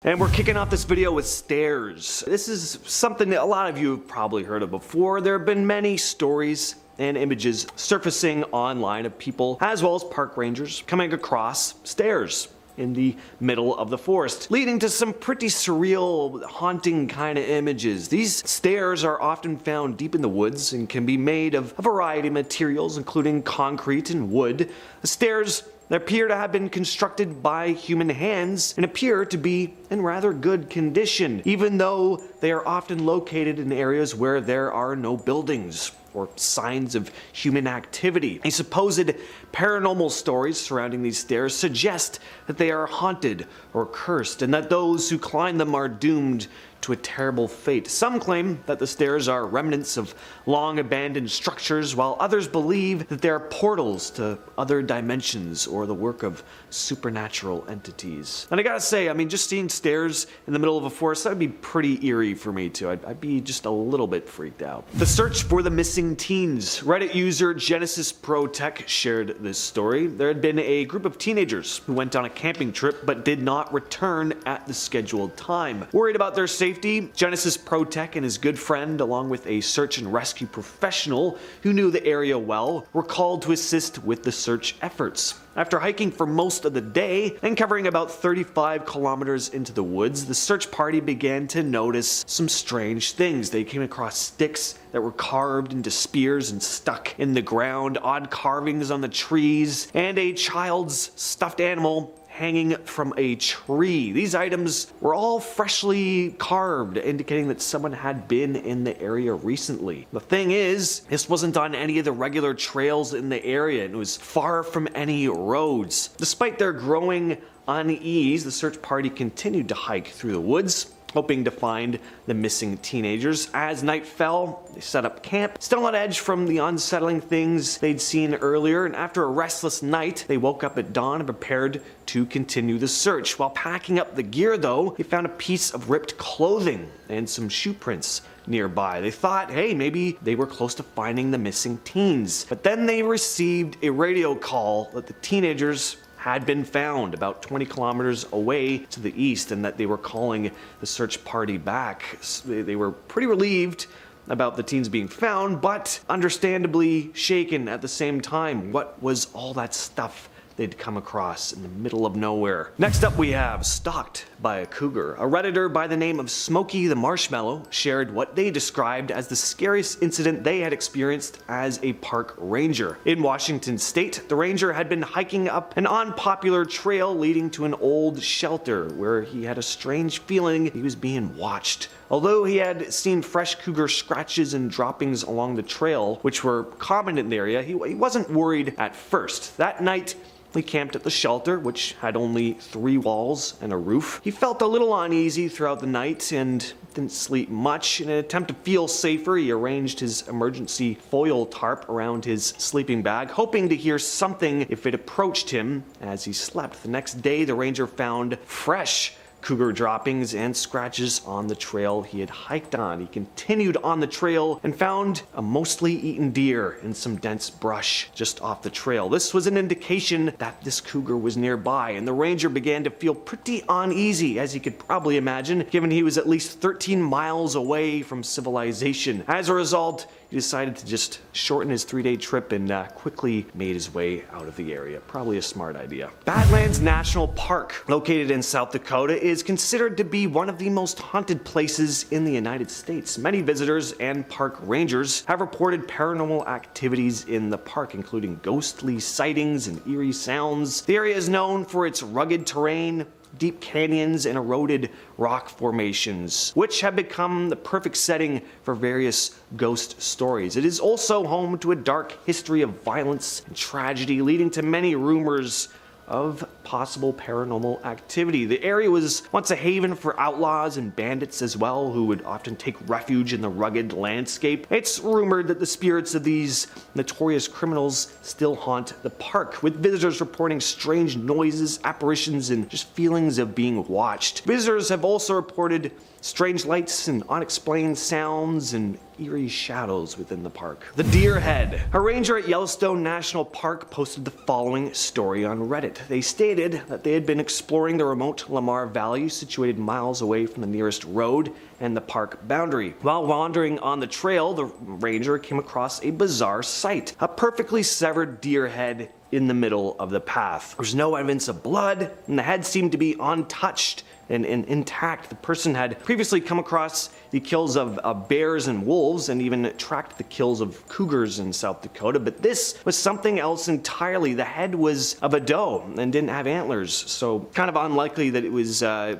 And we're kicking off this video with stairs. This is something that a lot of you have probably heard of before. There have been many stories and images surfacing online of people, as well as park rangers, coming across stairs in the middle of the forest, leading to some pretty surreal, haunting kind of images. These stairs are often found deep in the woods and can be made of a variety of materials, including concrete and wood. The stairs appear to have been constructed by human hands and appear to be in rather good condition, even though they are often located in areas where there are no buildings or signs of human activity. A supposed paranormal stories surrounding these stairs suggest that they are haunted or cursed, and that those who climb them are doomed to a terrible fate. Some claim that the stairs are remnants of long abandoned structures, while others believe that they are portals to other dimensions or the work of supernatural entities. And I gotta say, I mean, just seeing stairs in the middle of a forest, that would be pretty eerie for me too. I'd be just a little bit freaked out. The search for the missing teens. Reddit user Genesis Pro Tech shared this story. There had been a group of teenagers who went on a camping trip but did not return at the scheduled time. Worried about their safety, Genesis Pro Tech and his good friend, along with a search and rescue professional who knew the area well, were called to assist with the search efforts. After hiking for most of the day and covering about 35 kilometers into the woods, the search party began to notice some strange things. They came across sticks that were carved into spears and stuck in the ground, odd carvings on the trees, and a child's stuffed animal hanging from a tree. These items were all freshly carved, indicating that someone had been in the area recently. The thing is, this wasn't on any of the regular trails in the area, and it was far from any roads. Despite their growing unease, the search party continued to hike through the woods, hoping to find the missing teenagers. As night fell, they set up camp, still on edge from the unsettling things they'd seen earlier, and after a restless night, they woke up at dawn and prepared to continue the search. While packing up the gear though, they found a piece of ripped clothing and some shoe prints nearby. They thought, hey, maybe they were close to finding the missing teens. But then they received a radio call that the teenagers had been found about 20 kilometers away to the east, and that they were calling the search party back. They were pretty relieved about the teens being found, but understandably shaken at the same time. What was all that stuff they'd come across in the middle of nowhere? Next up we have Stalked by a Cougar. A Redditor by the name of Smokey the Marshmallow shared what they described as the scariest incident they had experienced as a park ranger. In Washington state, the ranger had been hiking up an unpopular trail leading to an old shelter where he had a strange feeling he was being watched. Although he had seen fresh cougar scratches and droppings along the trail, which were common in the area, he wasn't worried at first. That night, he camped at the shelter, which had only 3 walls and a roof. He felt a little uneasy throughout the night and didn't sleep much. In an attempt to feel safer, he arranged his emergency foil tarp around his sleeping bag, hoping to hear something if it approached him as he slept. The next day, the ranger found fresh cougar droppings and scratches on the trail he had hiked on. He continued on the trail and found a mostly eaten deer and some dense brush just off the trail. This was an indication that this cougar was nearby, and the ranger began to feel pretty uneasy, as you could probably imagine, given he was at least 13 miles away from civilization. As a result, he decided to just shorten his 3-day trip and quickly made his way out of the area. Probably a smart idea. Badlands National Park, located in South Dakota, is considered to be one of the most haunted places in the United States. Many visitors and park rangers have reported paranormal activities in the park, including ghostly sightings and eerie sounds. The area is known for its rugged terrain, deep canyons, and eroded rock formations, which have become the perfect setting for various ghost stories. It is also home to a dark history of violence and tragedy, leading to many rumors of possible paranormal activity. The area was once a haven for outlaws and bandits as well, who would often take refuge in the rugged landscape. It's rumored that the spirits of these notorious criminals still haunt the park, with visitors reporting strange noises, apparitions, and just feelings of being watched. Visitors have also reported strange lights and unexplained sounds and eerie shadows within the park. The Deer Head. A ranger at Yellowstone National Park posted the following story on Reddit. They stated stated that they had been exploring the remote Lamar Valley, situated miles away from the nearest road and the park boundary. While wandering on the trail, the ranger came across a bizarre sight: a perfectly severed deer head in the middle of the path. There was no evidence of blood, and the head seemed to be untouched and intact. The person had previously come across the kills of bears and wolves, and even tracked the kills of cougars in South Dakota, but this was something else entirely. The head was of a doe and didn't have antlers, so kind of unlikely that it was a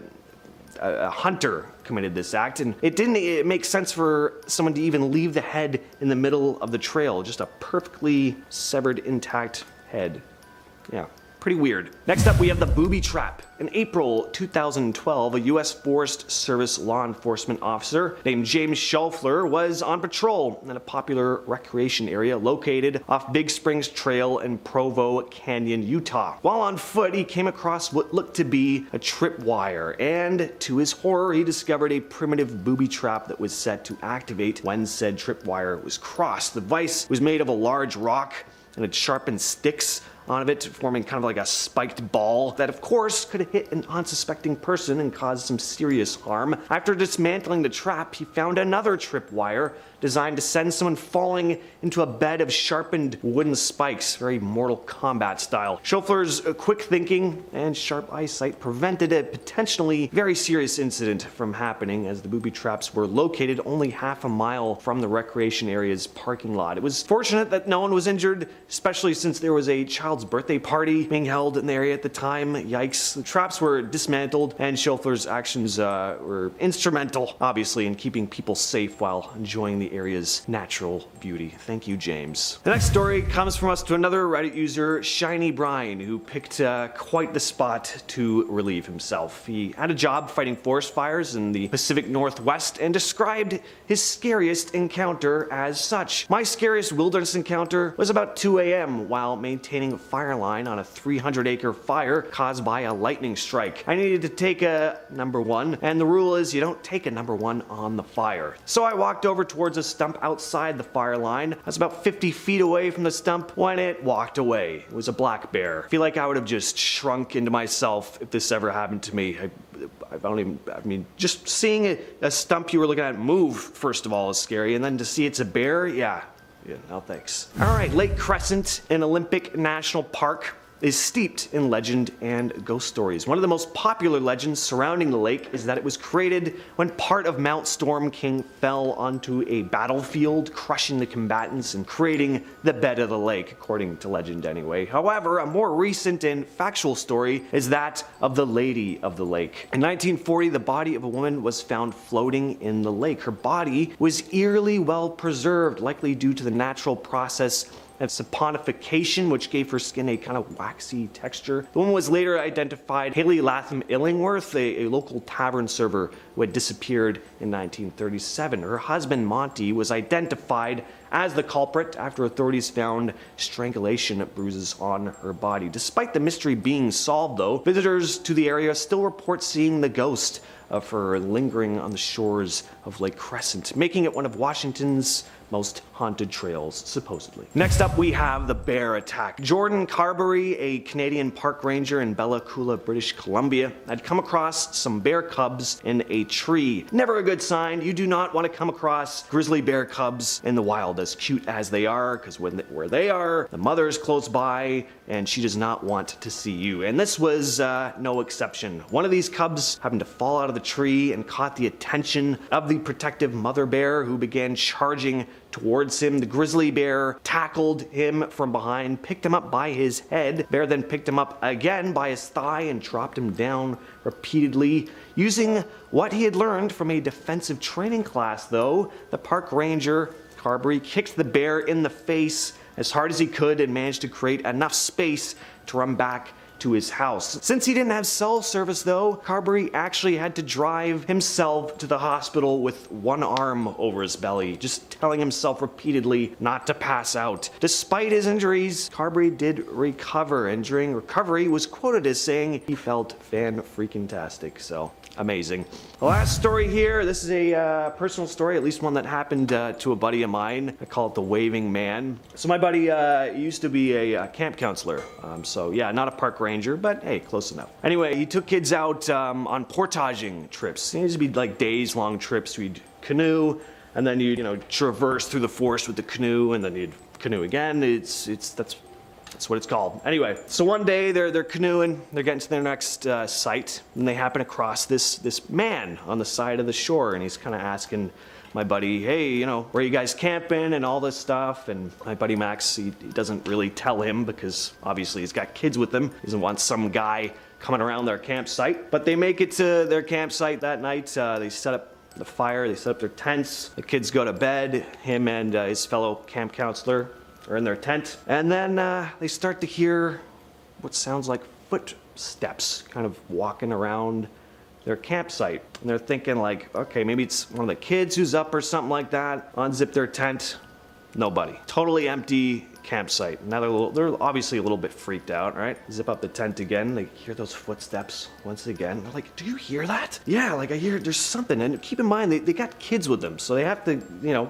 hunter committed this act, and it didn't make sense for someone to even leave the head in the middle of the trail. Just a perfectly severed, intact head. Yeah. Pretty weird. Next up, we have the booby trap. In April 2012, a U.S. Forest Service law enforcement officer named James Schaufler was on patrol in a popular recreation area located off Big Springs Trail in Provo Canyon, Utah. While on foot, he came across what looked to be a tripwire, and to his horror, he discovered a primitive booby trap that was set to activate when said tripwire was crossed. The device was made of a large rock and had sharpened sticks on it, forming kind of like a spiked ball that of course could have hit an unsuspecting person and caused some serious harm. After dismantling the trap, he found another tripwire designed to send someone falling into a bed of sharpened wooden spikes, very Mortal Kombat style. Schaufler's quick thinking and sharp eyesight prevented a potentially very serious incident from happening, as the booby traps were located only half a mile from the recreation area's parking lot. It was fortunate that no one was injured, especially since there was a child's birthday party being held in the area at the time. Yikes. The traps were dismantled, and Schaufler's actions were instrumental, obviously, in keeping people safe while enjoying the area's natural beauty. Thank you, James. The next story comes from us to another Reddit user, Shiny Brian, who picked quite the spot to relieve himself. He had a job fighting forest fires in the Pacific Northwest and described his scariest encounter as such. My scariest wilderness encounter was about 2 a.m. while maintaining a fire line on a 300-acre fire caused by a lightning strike. I needed to take a number one, and the rule is you don't take a number one on the fire. So I walked over towards a stump outside the fire line. I was about 50 feet away from the stump when it walked away. It was a black bear. I feel like I would have just shrunk into myself if this ever happened to me. I mean, just seeing a stump you were looking at move, first of all, is scary, and then to see it's a bear, yeah, no thanks. Alright, Lake Crescent in Olympic National Park is steeped in legend and ghost stories. One of the most popular legends surrounding the lake is that it was created when part of Mount Storm King fell onto a battlefield, crushing the combatants and creating the bed of the lake, according to legend anyway. However, a more recent and factual story is that of the Lady of the Lake. In 1940, the body of a woman was found floating in the lake. Her body was eerily well preserved, likely due to the natural process of saponification, which gave her skin a kind of waxy texture. The woman was later identified Haley Latham Illingworth, a local tavern server who had disappeared in 1937. Her husband, Monty, was identified as the culprit after authorities found strangulation bruises on her body. Despite the mystery being solved, though, visitors to the area still report seeing the ghost of her lingering on the shores of Lake Crescent, making it one of Washington's most haunted trails, supposedly. Next up, we have the bear attack. Jordan Carberry, a Canadian park ranger in Bella Coola, British Columbia, had come across some bear cubs in a tree. Never a good sign. You do not want to come across grizzly bear cubs in the wild, as cute as they are, because where they are, the mother is close by, and she does not want to see you. And this was no exception. One of these cubs happened to fall out of the tree and caught the attention of the protective mother bear, who began charging towards him. The grizzly bear tackled him from behind, picked him up by his head. Bear then picked him up again by his thigh and dropped him down repeatedly. Using what he had learned from a defensive training class, though, the park ranger, Carberry, kicked the bear in the face as hard as he could and managed to create enough space to run back to his house. Since he didn't have cell service, though, Carberry actually had to drive himself to the hospital with one arm over his belly, just telling himself repeatedly not to pass out. Despite his injuries, Carberry did recover, and during recovery was quoted as saying he felt fan-freaking-tastic. So, amazing. The last story here, this is a personal story, at least one that happened to a buddy of mine. I call it the Waving Man. So my buddy used to be a camp counselor. So yeah, not a park ranger, ranger, but hey, close enough. Anyway, he took kids out on portaging trips. It used to be like days-long trips. We'd canoe, and then you'd, traverse through the forest with the canoe, and then you'd canoe again. That's what it's called. Anyway, so one day they're canoeing, they're getting to their next site, and they happen across this man on the side of the shore, and he's kind of asking my buddy, hey, where are you guys camping and all this stuff? And my buddy Max, he doesn't really tell him because obviously he's got kids with him. He doesn't want some guy coming around their campsite. But they make it to their campsite that night. They set up the fire, they set up their tents. The kids go to bed. Him and his fellow camp counselor are in their tent. And then they start to hear what sounds like footsteps kind of walking around their campsite. And they're thinking like, okay, maybe it's one of the kids who's up or something like that. Unzip their tent, nobody. Totally empty campsite. Now they're obviously a little bit freaked out, right? Zip up the tent again, they hear those footsteps once again. They're like, do you hear that? Yeah, like I hear there's something. And keep in mind, they got kids with them, so they have to,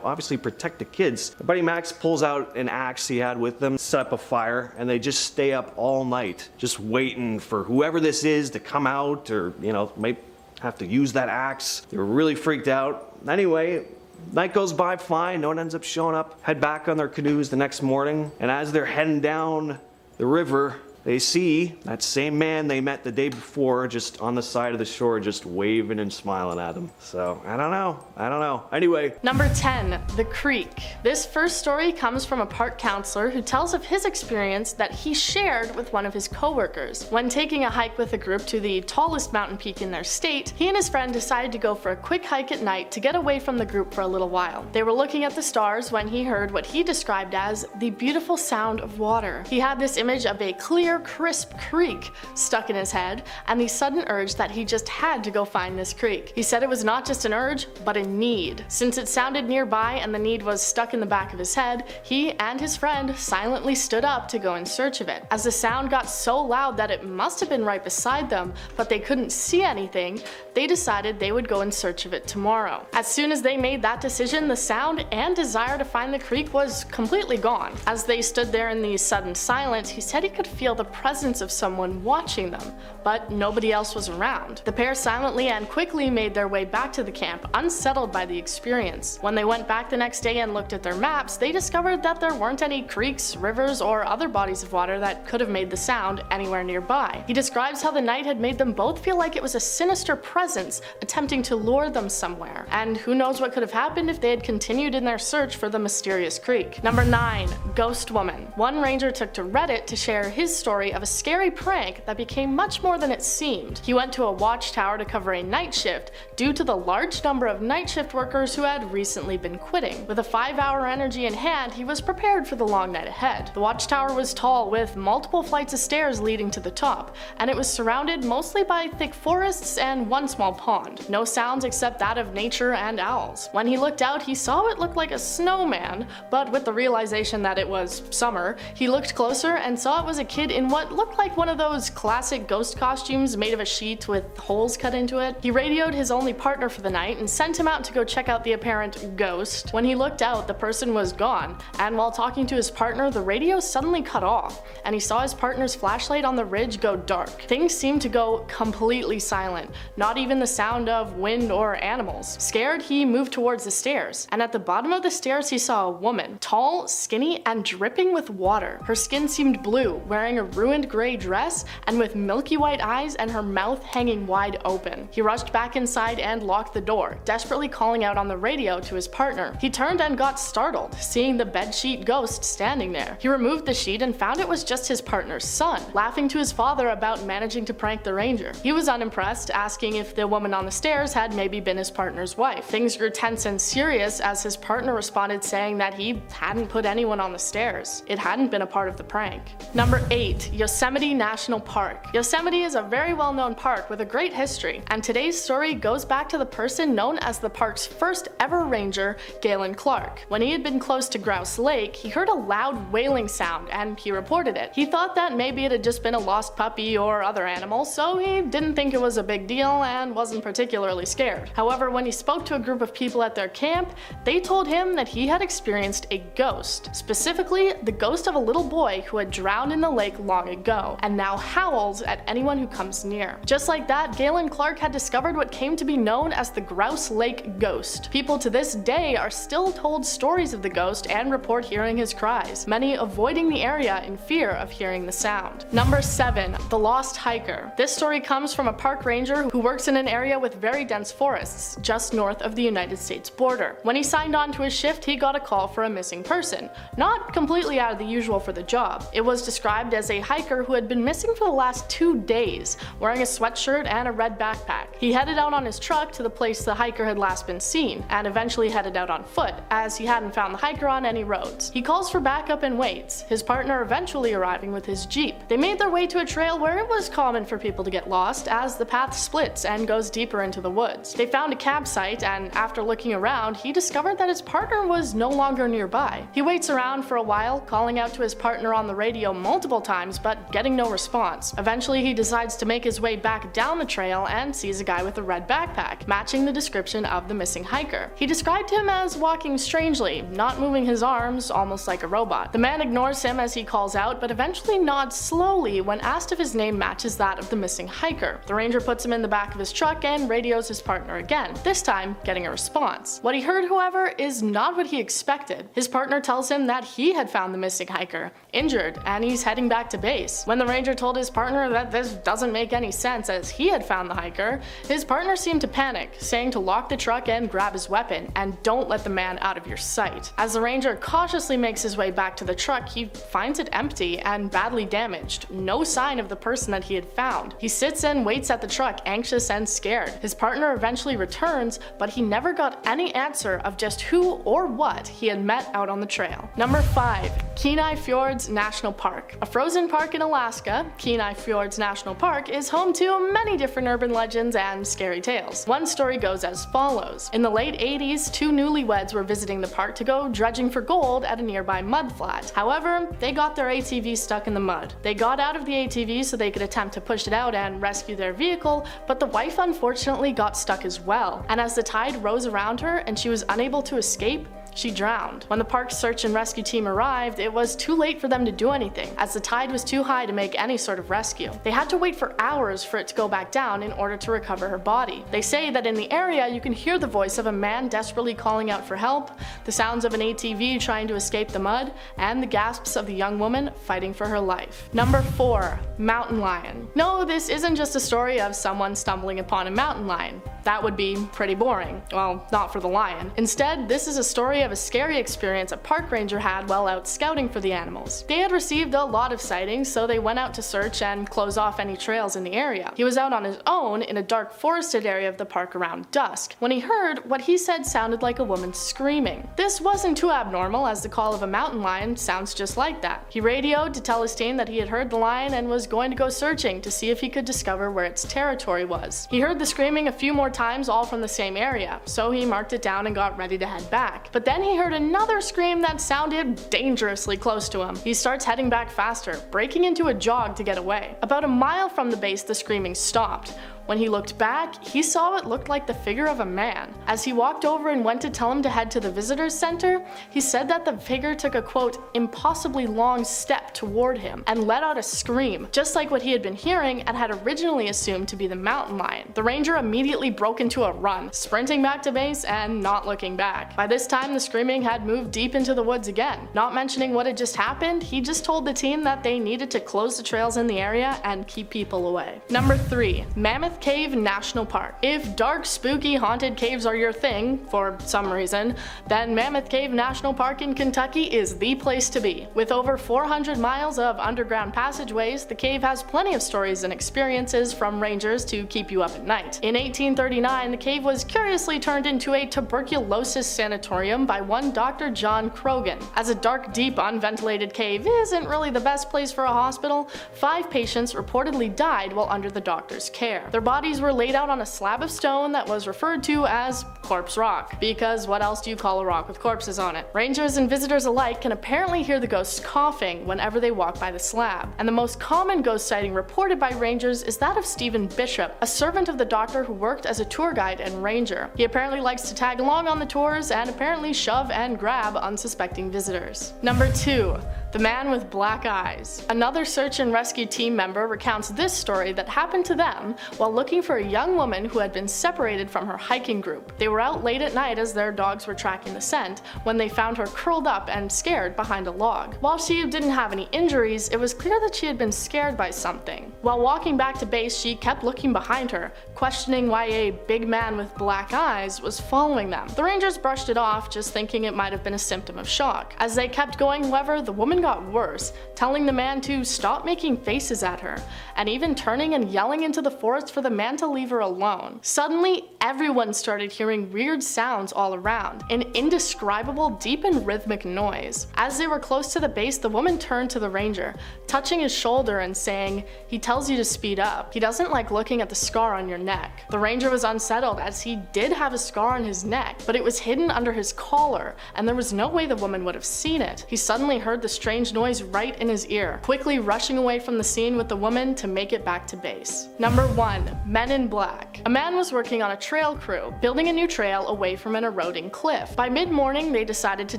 obviously protect the kids. My buddy Max pulls out an axe he had with them, set up a fire, and they just stay up all night, just waiting for whoever this is to come out, or, might have to use that axe. They were really freaked out. Anyway, night goes by fine, no one ends up showing up. Head back on their canoes the next morning, and as they're heading down the river, they see that same man they met the day before just on the side of the shore, just waving and smiling at them. So, I don't know. Anyway. Number 10, the creek. This first story comes from a park counselor who tells of his experience that he shared with one of his coworkers. When taking a hike with a group to the tallest mountain peak in their state, he and his friend decided to go for a quick hike at night to get away from the group for a little while. They were looking at the stars when he heard what he described as the beautiful sound of water. He had this image of a clear, crisp creek stuck in his head, and the sudden urge that he just had to go find this creek. He said it was not just an urge, but a need. Since it sounded nearby and the need was stuck in the back of his head, he and his friend silently stood up to go in search of it. As the sound got so loud that it must have been right beside them, but they couldn't see anything, they decided they would go in search of it tomorrow. As soon as they made that decision, the sound and desire to find the creek was completely gone. As they stood there in the sudden silence, he said he could feel the presence of someone watching them, but nobody else was around. The pair silently and quickly made their way back to the camp, unsettled by the experience. When they went back the next day and looked at their maps, they discovered that there weren't any creeks, rivers, or other bodies of water that could have made the sound anywhere nearby. He describes how the night had made them both feel like it was a sinister presence attempting to lure them somewhere, and who knows what could have happened if they had continued in their search for the mysterious creek. Number 9, Ghost Woman. One ranger took to Reddit to share his story of a scary prank that became much more than it seemed. He went to a watchtower to cover a night shift due to the large number of night shift workers who had recently been quitting. With a 5-hour energy in hand, he was prepared for the long night ahead. The watchtower was tall, with multiple flights of stairs leading to the top, and it was surrounded mostly by thick forests and one small pond. No sounds except that of nature and owls. When he looked out, he saw what looked like a snowman, but with the realization that it was summer, he looked closer and saw it was a kid in what looked like one of those classic ghost costumes made of a sheet with holes cut into it. He radioed his only partner for the night and sent him out to go check out the apparent ghost. When he looked out, the person was gone, and while talking to his partner, the radio suddenly cut off, and he saw his partner's flashlight on the ridge go dark. Things seemed to go completely silent, not even the sound of wind or animals. Scared, he moved towards the stairs, and at the bottom of the stairs he saw a woman, tall, skinny, and dripping with water. Her skin seemed blue, wearing a ruined gray dress and with milky white eyes and her mouth hanging wide open. He rushed back inside and locked the door, desperately calling out on the radio to his partner. He turned and got startled, seeing the bedsheet ghost standing there. He removed the sheet and found it was just his partner's son, laughing to his father about managing to prank the ranger. He was unimpressed, asking if the woman on the stairs had maybe been his partner's wife. Things grew tense and serious as his partner responded saying that he hadn't put anyone on the stairs. It hadn't been a part of the prank. Number 8, Yosemite National Park. Yosemite is a very well-known park with a great history, and today's story goes back to the person known as the park's first ever ranger, Galen Clark. When he had been close to Grouse Lake, he heard a loud wailing sound and he reported it. He thought that maybe it had just been a lost puppy or other animal, so he didn't think it was a big deal and wasn't particularly scared. However, when he spoke to a group of people at their camp, they told him that he had experienced a ghost, specifically the ghost of a little boy who had drowned in the lake long ago, and now howls at anyone who comes near. Just like that, Galen Clark had discovered what came to be known as the Grouse Lake Ghost. People to this day are still told stories of the ghost and report hearing his cries, many avoiding the area in fear of hearing the sound. Number 7. The Lost Hiker. This story comes from a park ranger who works in an area with very dense forests, just north of the United States border. When he signed on to his shift, he got a call for a missing person. Not completely out of the usual for the job. It was described as a hiker who had been missing for the last 2 days, wearing a sweatshirt and a red backpack. He headed out on his truck to the place the hiker had last been seen, and eventually headed out on foot, as he hadn't found the hiker on any roads. He calls for backup and waits, his partner eventually arriving with his Jeep. They made their way to a trail where it was common for people to get lost, as the path splits and goes deeper into the woods. They found a campsite, and after looking around, he discovered that his partner was no longer nearby. He waits around for a while, calling out to his partner on the radio multiple times, but getting no response. Eventually, he decides to make his way back down the trail and sees a guy with a red backpack, matching the description of the missing hiker. He described him as walking strangely, not moving his arms, almost like a robot. The man ignores him as he calls out, but eventually nods slowly when asked if his name matches that of the missing hiker. The ranger puts him in the back of his truck and radios his partner again, this time getting a response. What he heard, however, is not what he expected. His partner tells him that he had found the missing hiker, injured, and he's heading back to base. When the ranger told his partner that this doesn't make any sense as he had found the hiker, his partner seemed to panic, saying to lock the truck and grab his weapon, and don't let the man out of your sight. As the ranger cautiously makes his way back to the truck, he finds it empty and badly damaged, no sign of the person that he had found. He sits and waits at the truck, anxious and scared. His partner eventually returns, but he never got any answer of just who or what he had met out on the trail. Number 5. Kenai Fjords National Park. A frozen park in Alaska, Kenai Fjords National Park is home to many different urban legends and scary tales. One story goes as follows. In the late 80s, 2 newlyweds were visiting the park to go dredging for gold at a nearby mud flat. However, they got their ATV stuck in the mud. They got out of the ATV so they could attempt to push it out and rescue their vehicle, but the wife unfortunately got stuck as well, and as the tide rose around her and she was unable to escape, she drowned. When the park's search and rescue team arrived, it was too late for them to do anything, as the tide was too high to make any sort of rescue. They had to wait for hours for it to go back down in order to recover her body. They say that in the area you can hear the voice of a man desperately calling out for help, the sounds of an ATV trying to escape the mud, and the gasps of the young woman fighting for her life. Number 4. Mountain lion. No, this isn't just a story of someone stumbling upon a mountain lion. That would be pretty boring. Well, not for the lion. Instead, this is a story of a scary experience a park ranger had while out scouting for the animals. They had received a lot of sightings, so they went out to search and close off any trails in the area. He was out on his own in a dark forested area of the park around dusk, when he heard what he said sounded like a woman screaming. This wasn't too abnormal, as the call of a mountain lion sounds just like that. He radioed to tell his team that he had heard the lion and was going to go searching to see if he could discover where its territory was. He heard the screaming a few more times, all from the same area, so he marked it down and got ready to head back. But then he heard another scream that sounded dangerously close to him. He starts heading back faster, breaking into a jog to get away. About a mile from the base, the screaming stopped. When he looked back, he saw what looked like the figure of a man. As he walked over and went to tell him to head to the visitors center, he said that the figure took a quote, impossibly long step toward him and let out a scream, just like what he had been hearing and had originally assumed to be the mountain lion. The ranger immediately broke into a run, sprinting back to base and not looking back. By this time, the screaming had moved deep into the woods again. Not mentioning what had just happened, he just told the team that they needed to close the trails in the area and keep people away. Number 3. Mammoth Cave National Park. If dark, spooky, haunted caves are your thing, for some reason, then Mammoth Cave National Park in Kentucky is the place to be. With over 400 miles of underground passageways, the cave has plenty of stories and experiences from rangers to keep you up at night. In 1839, the cave was curiously turned into a tuberculosis sanatorium by one Dr. John Croghan. As a dark, deep, unventilated cave isn't really the best place for a hospital, 5 patients reportedly died while under the doctor's care. Their bodies were laid out on a slab of stone that was referred to as Corpse Rock, because what else do you call a rock with corpses on it? Rangers and visitors alike can apparently hear the ghosts coughing whenever they walk by the slab, and the most common ghost sighting reported by rangers is that of Stephen Bishop, a servant of the doctor who worked as a tour guide and ranger. He apparently likes to tag along on the tours and apparently shove and grab unsuspecting visitors. Number 2. The man with black eyes. Another search and rescue team member recounts this story that happened to them while looking for a young woman who had been separated from her hiking group. They were out late at night as their dogs were tracking the scent when they found her curled up and scared behind a log. While she didn't have any injuries, it was clear that she had been scared by something. While walking back to base, she kept looking behind her, questioning why a big man with black eyes was following them. The rangers brushed it off, just thinking it might have been a symptom of shock. As they kept going, however, the woman got worse, telling the man to stop making faces at her, and even turning and yelling into the forest for the man to leave her alone. Suddenly, everyone started hearing weird sounds all around, an indescribable, deep and rhythmic noise. As they were close to the base, the woman turned to the ranger, touching his shoulder and saying, "He tells you to speed up. He doesn't like looking at the scar on your neck." The ranger was unsettled as he did have a scar on his neck, but it was hidden under his collar, and there was no way the woman would have seen it. He suddenly heard the strange noise right in his ear, quickly rushing away from the scene with the woman to make it back to base. Number 1. Men in Black. A man was working on a trail crew, building a new trail away from an eroding cliff. By mid-morning, they decided to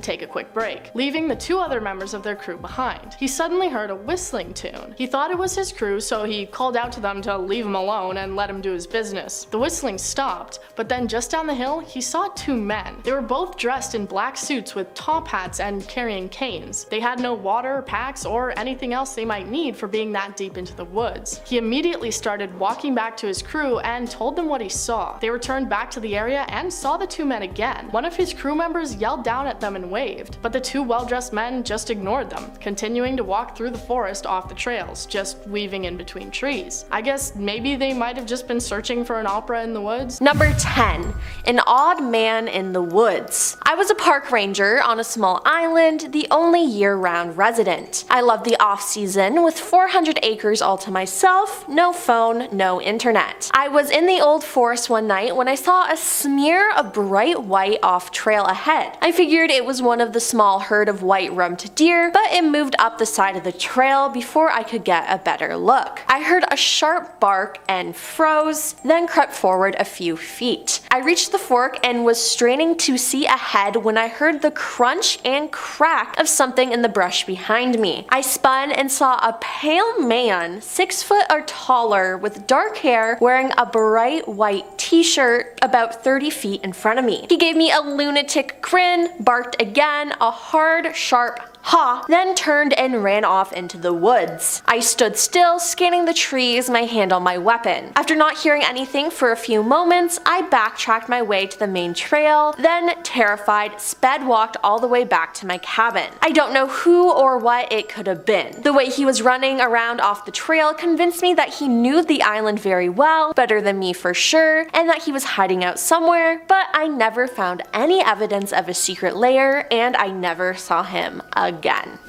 take a quick break, leaving the 2 other members of their crew behind. He suddenly heard a whistling tune. He thought it was his crew, so he called out to them to leave him alone and let him do his business. The whistling stopped, but then just down the hill, he saw 2 men. They were both dressed in black suits with top hats and carrying canes. They had no water, packs, or anything else they might need for being that deep into the woods. He immediately started walking back to his crew and told them what he saw. They returned back to the area and saw the 2 men again. One of his crew members yelled down at them and waved, but the 2 well-dressed men just ignored them, continuing to walk through the forest off the trails, just weaving in between trees. I guess maybe they might have just been searching for an opera in the woods. Number 10. An odd man in the woods. I was a park ranger on a small island, the only year-round resident. I loved the off-season with 400 acres all to myself, no phone, no internet. I was in the old forest one night when I saw a smear of bright white off trail ahead. I figured it was one of the small herd of white-rumped deer, but it moved up the side of the trail before I could get a better look. I heard a sharp bark and froze, then crept forward a few feet. I reached the fork and was straining to see ahead when I heard the crunch and crack of something in the brush behind me. I spun and saw a pale man, 6 foot or taller, with dark hair, wearing a bright white t-shirt about 30 feet in front of me. He gave me a lunatic grin, barked again, a hard, sharp ha, then turned and ran off into the woods. I stood still, scanning the trees, my hand on my weapon. After not hearing anything for a few moments, I backtracked my way to the main trail, then, terrified, sped walked all the way back to my cabin. I don't know who or what it could have been. The way he was running around off the trail convinced me that he knew the island very well, better than me for sure, and that he was hiding out somewhere, but I never found any evidence of a secret lair, and I never saw him again.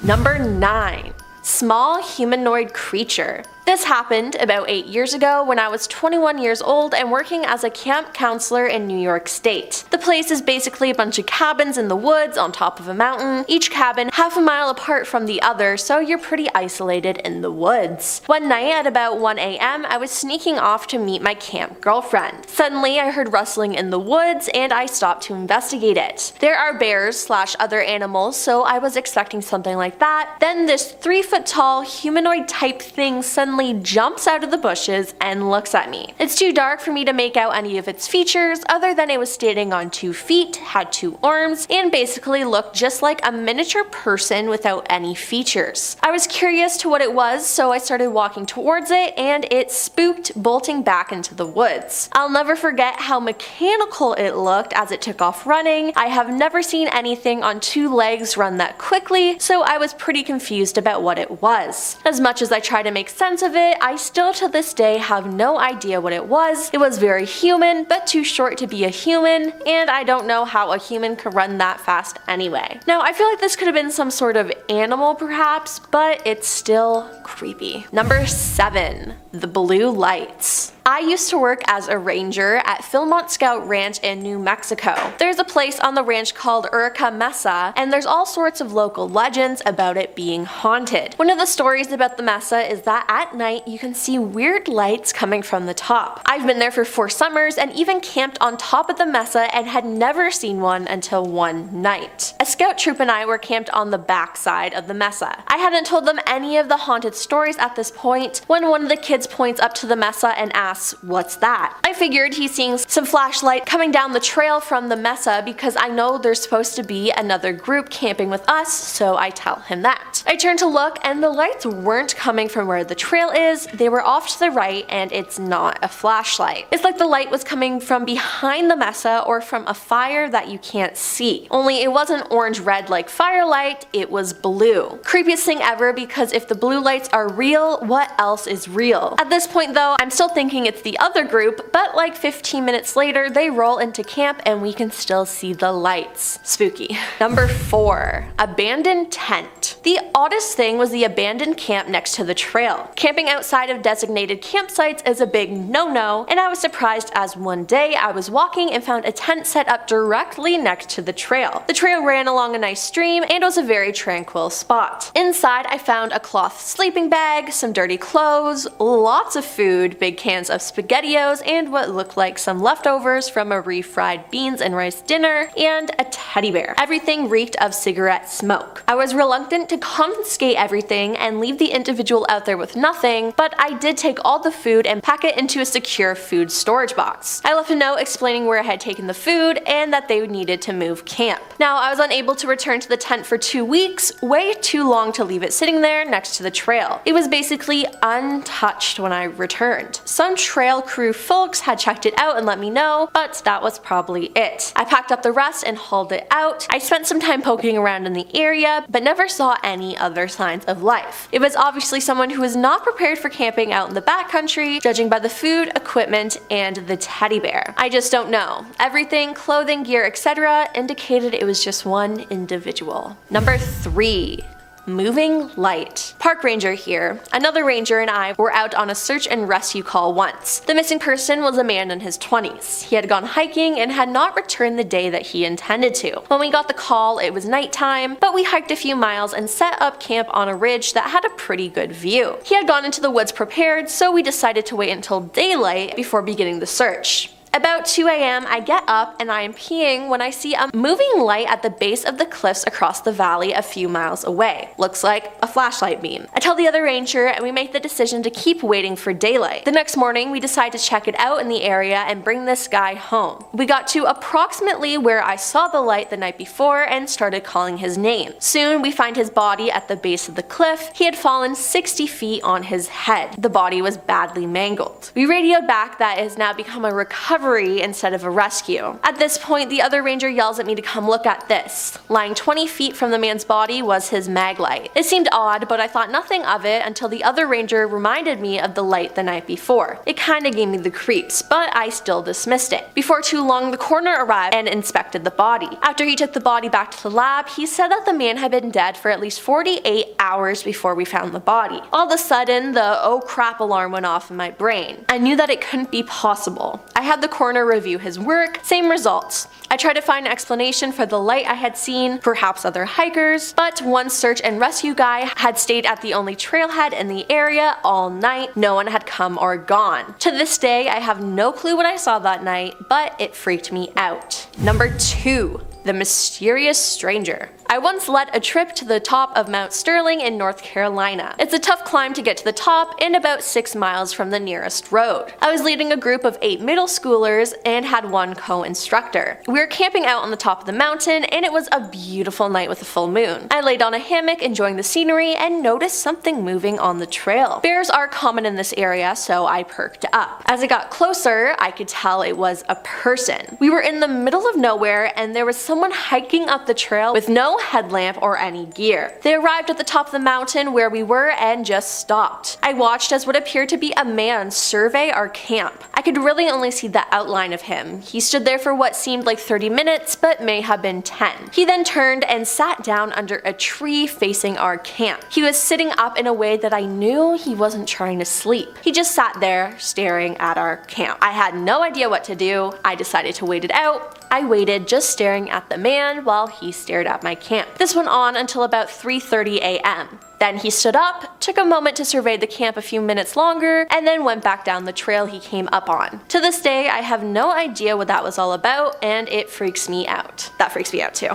Number 9. Small humanoid creature. This happened about 8 years ago when I was 21 years old and working as a camp counselor in New York State. The place is basically a bunch of cabins in the woods on top of a mountain, each cabin half a mile apart from the other, so you're pretty isolated in the woods. One night at about 1 a.m. I was sneaking off to meet my camp girlfriend. Suddenly I heard rustling in the woods and I stopped to investigate it. There are bears / other animals, so I was expecting something like that. Then this 3-foot tall humanoid type thing suddenly jumps out of the bushes and looks at me. It's too dark for me to make out any of its features other than it was standing on 2 feet, had 2 arms, and basically looked just like a miniature person without any features. I was curious to what it was, so I started walking towards it and it spooked, bolting back into the woods. I'll never forget how mechanical it looked as it took off running. I have never seen anything on 2 legs run that quickly, so I was pretty confused about what it was. As much as I try to make sense of it, I still to this day have no idea what it was. It was very human, but too short to be a human, and I don't know how a human could run that fast anyway. Now, I feel like this could have been some sort of animal perhaps, but it's still creepy. Number 7. the blue lights. I used to work as a ranger at Philmont Scout Ranch in New Mexico. There's a place on the ranch called Urica Mesa, and there's all sorts of local legends about it being haunted. One of the stories about the mesa is that at night you can see weird lights coming from the top. I've been there for 4 summers and even camped on top of the mesa and had never seen one until one night. A scout troop and I were camped on the back side of the mesa. I hadn't told them any of the haunted stories at this point when one of the kids points up to the mesa and asks, "What's that?" I figured he's seeing some flashlight coming down the trail from the mesa because I know there's supposed to be another group camping with us, so I tell him that. I turn to look and the lights weren't coming from where the trail is, they were off to the right and it's not a flashlight. It's like the light was coming from behind the mesa or from a fire that you can't see. Only it wasn't orange-red like firelight, it was blue. Creepiest thing ever because if the blue lights are real, what else is real? At this point though, I'm still thinking it's the other group, but like 15 minutes later, they roll into camp and we can still see the lights. Spooky. Number 4. Abandoned tent. The oddest thing was the abandoned camp next to the trail. Camping outside of designated campsites is a big no-no, and I was surprised as one day I was walking and found a tent set up directly next to the trail. The trail ran along a nice stream and was a very tranquil spot. Inside I found a cloth sleeping bag, some dirty clothes, lots of food, big cans of SpaghettiOs, and what looked like some leftovers from a refried beans and rice dinner, and a teddy bear. Everything reeked of cigarette smoke. I was reluctant to confiscate everything and leave the individual out there with nothing, but I did take all the food and pack it into a secure food storage box. I left a note explaining where I had taken the food and that they needed to move camp. Now, I was unable to return to the tent for 2 weeks, way too long to leave it sitting there next to the trail. It was basically untouched when I returned. Some trail crew folks had checked it out and let me know, but that was probably it. I packed up the rest and hauled it out. I spent some time poking around in the area, but never saw any other signs of life. It was obviously someone who was not prepared for camping out in the backcountry, judging by the food, equipment, and the teddy bear. I just don't know. Everything, clothing, gear, etc. indicated it was just one individual. Number 3. Moving light. Park ranger here. Another ranger and I were out on a search and rescue call once. The missing person was a man in his 20s. He had gone hiking and had not returned the day that he intended to. When we got the call, it was nighttime, but we hiked a few miles and set up camp on a ridge that had a pretty good view. He had gone into the woods prepared, so we decided to wait until daylight before beginning the search. About 2 a.m. I get up and I am peeing when I see a moving light at the base of the cliffs across the valley a few miles away. Looks like a flashlight beam. I tell the other ranger and we make the decision to keep waiting for daylight. The next morning we decide to check it out in the area and bring this guy home. We got to approximately where I saw the light the night before and started calling his name. Soon we find his body at the base of the cliff. He had fallen 60 feet on his head. The body was badly mangled. We radioed back that it has now become a recovery instead of a rescue. At this point, the other ranger yells at me to come look at this. Lying 20 feet from the man's body was his mag light. It seemed odd, but I thought nothing of it until the other ranger reminded me of the light the night before. It kinda gave me the creeps, but I still dismissed it. Before too long, the coroner arrived and inspected the body. After he took the body back to the lab, he said that the man had been dead for at least 48 hours before we found the body. All of a sudden, the oh crap alarm went off in my brain. I knew that it couldn't be possible. I had the coroner review his work, same results. I tried to find an explanation for the light I had seen, perhaps other hikers, but one search and rescue guy had stayed at the only trailhead in the area all night. No one had come or gone. To this day, I have no clue what I saw that night, but it freaked me out. Number 2. The mysterious stranger. I once led a trip to the top of Mount Sterling in North Carolina. It's a tough climb to get to the top and about 6 miles from the nearest road. I was leading a group of 8 middle schoolers and had one co-instructor. We were camping out on the top of the mountain and it was a beautiful night with a full moon. I laid on a hammock enjoying the scenery and noticed something moving on the trail. Bears are common in this area, so I perked up. As I got closer, I could tell it was a person. We were in the middle of nowhere and there was someone hiking up the trail with no headlamp or any gear. They arrived at the top of the mountain where we were and just stopped. I watched as what appeared to be a man survey our camp. I could really only see the outline of him. He stood there for what seemed like 30 minutes, but may have been 10. He then turned and sat down under a tree facing our camp. He was sitting up in a way that I knew he wasn't trying to sleep. He just sat there staring at our camp. I had no idea what to do. I decided to wait it out. I waited, just staring at the man while he stared at my camp. This went on until about 3:30 a.m. Then he stood up, took a moment to survey the camp a few minutes longer, and then went back down the trail he came up on. To this day, I have no idea what that was all about, and it freaks me out. That freaks me out too.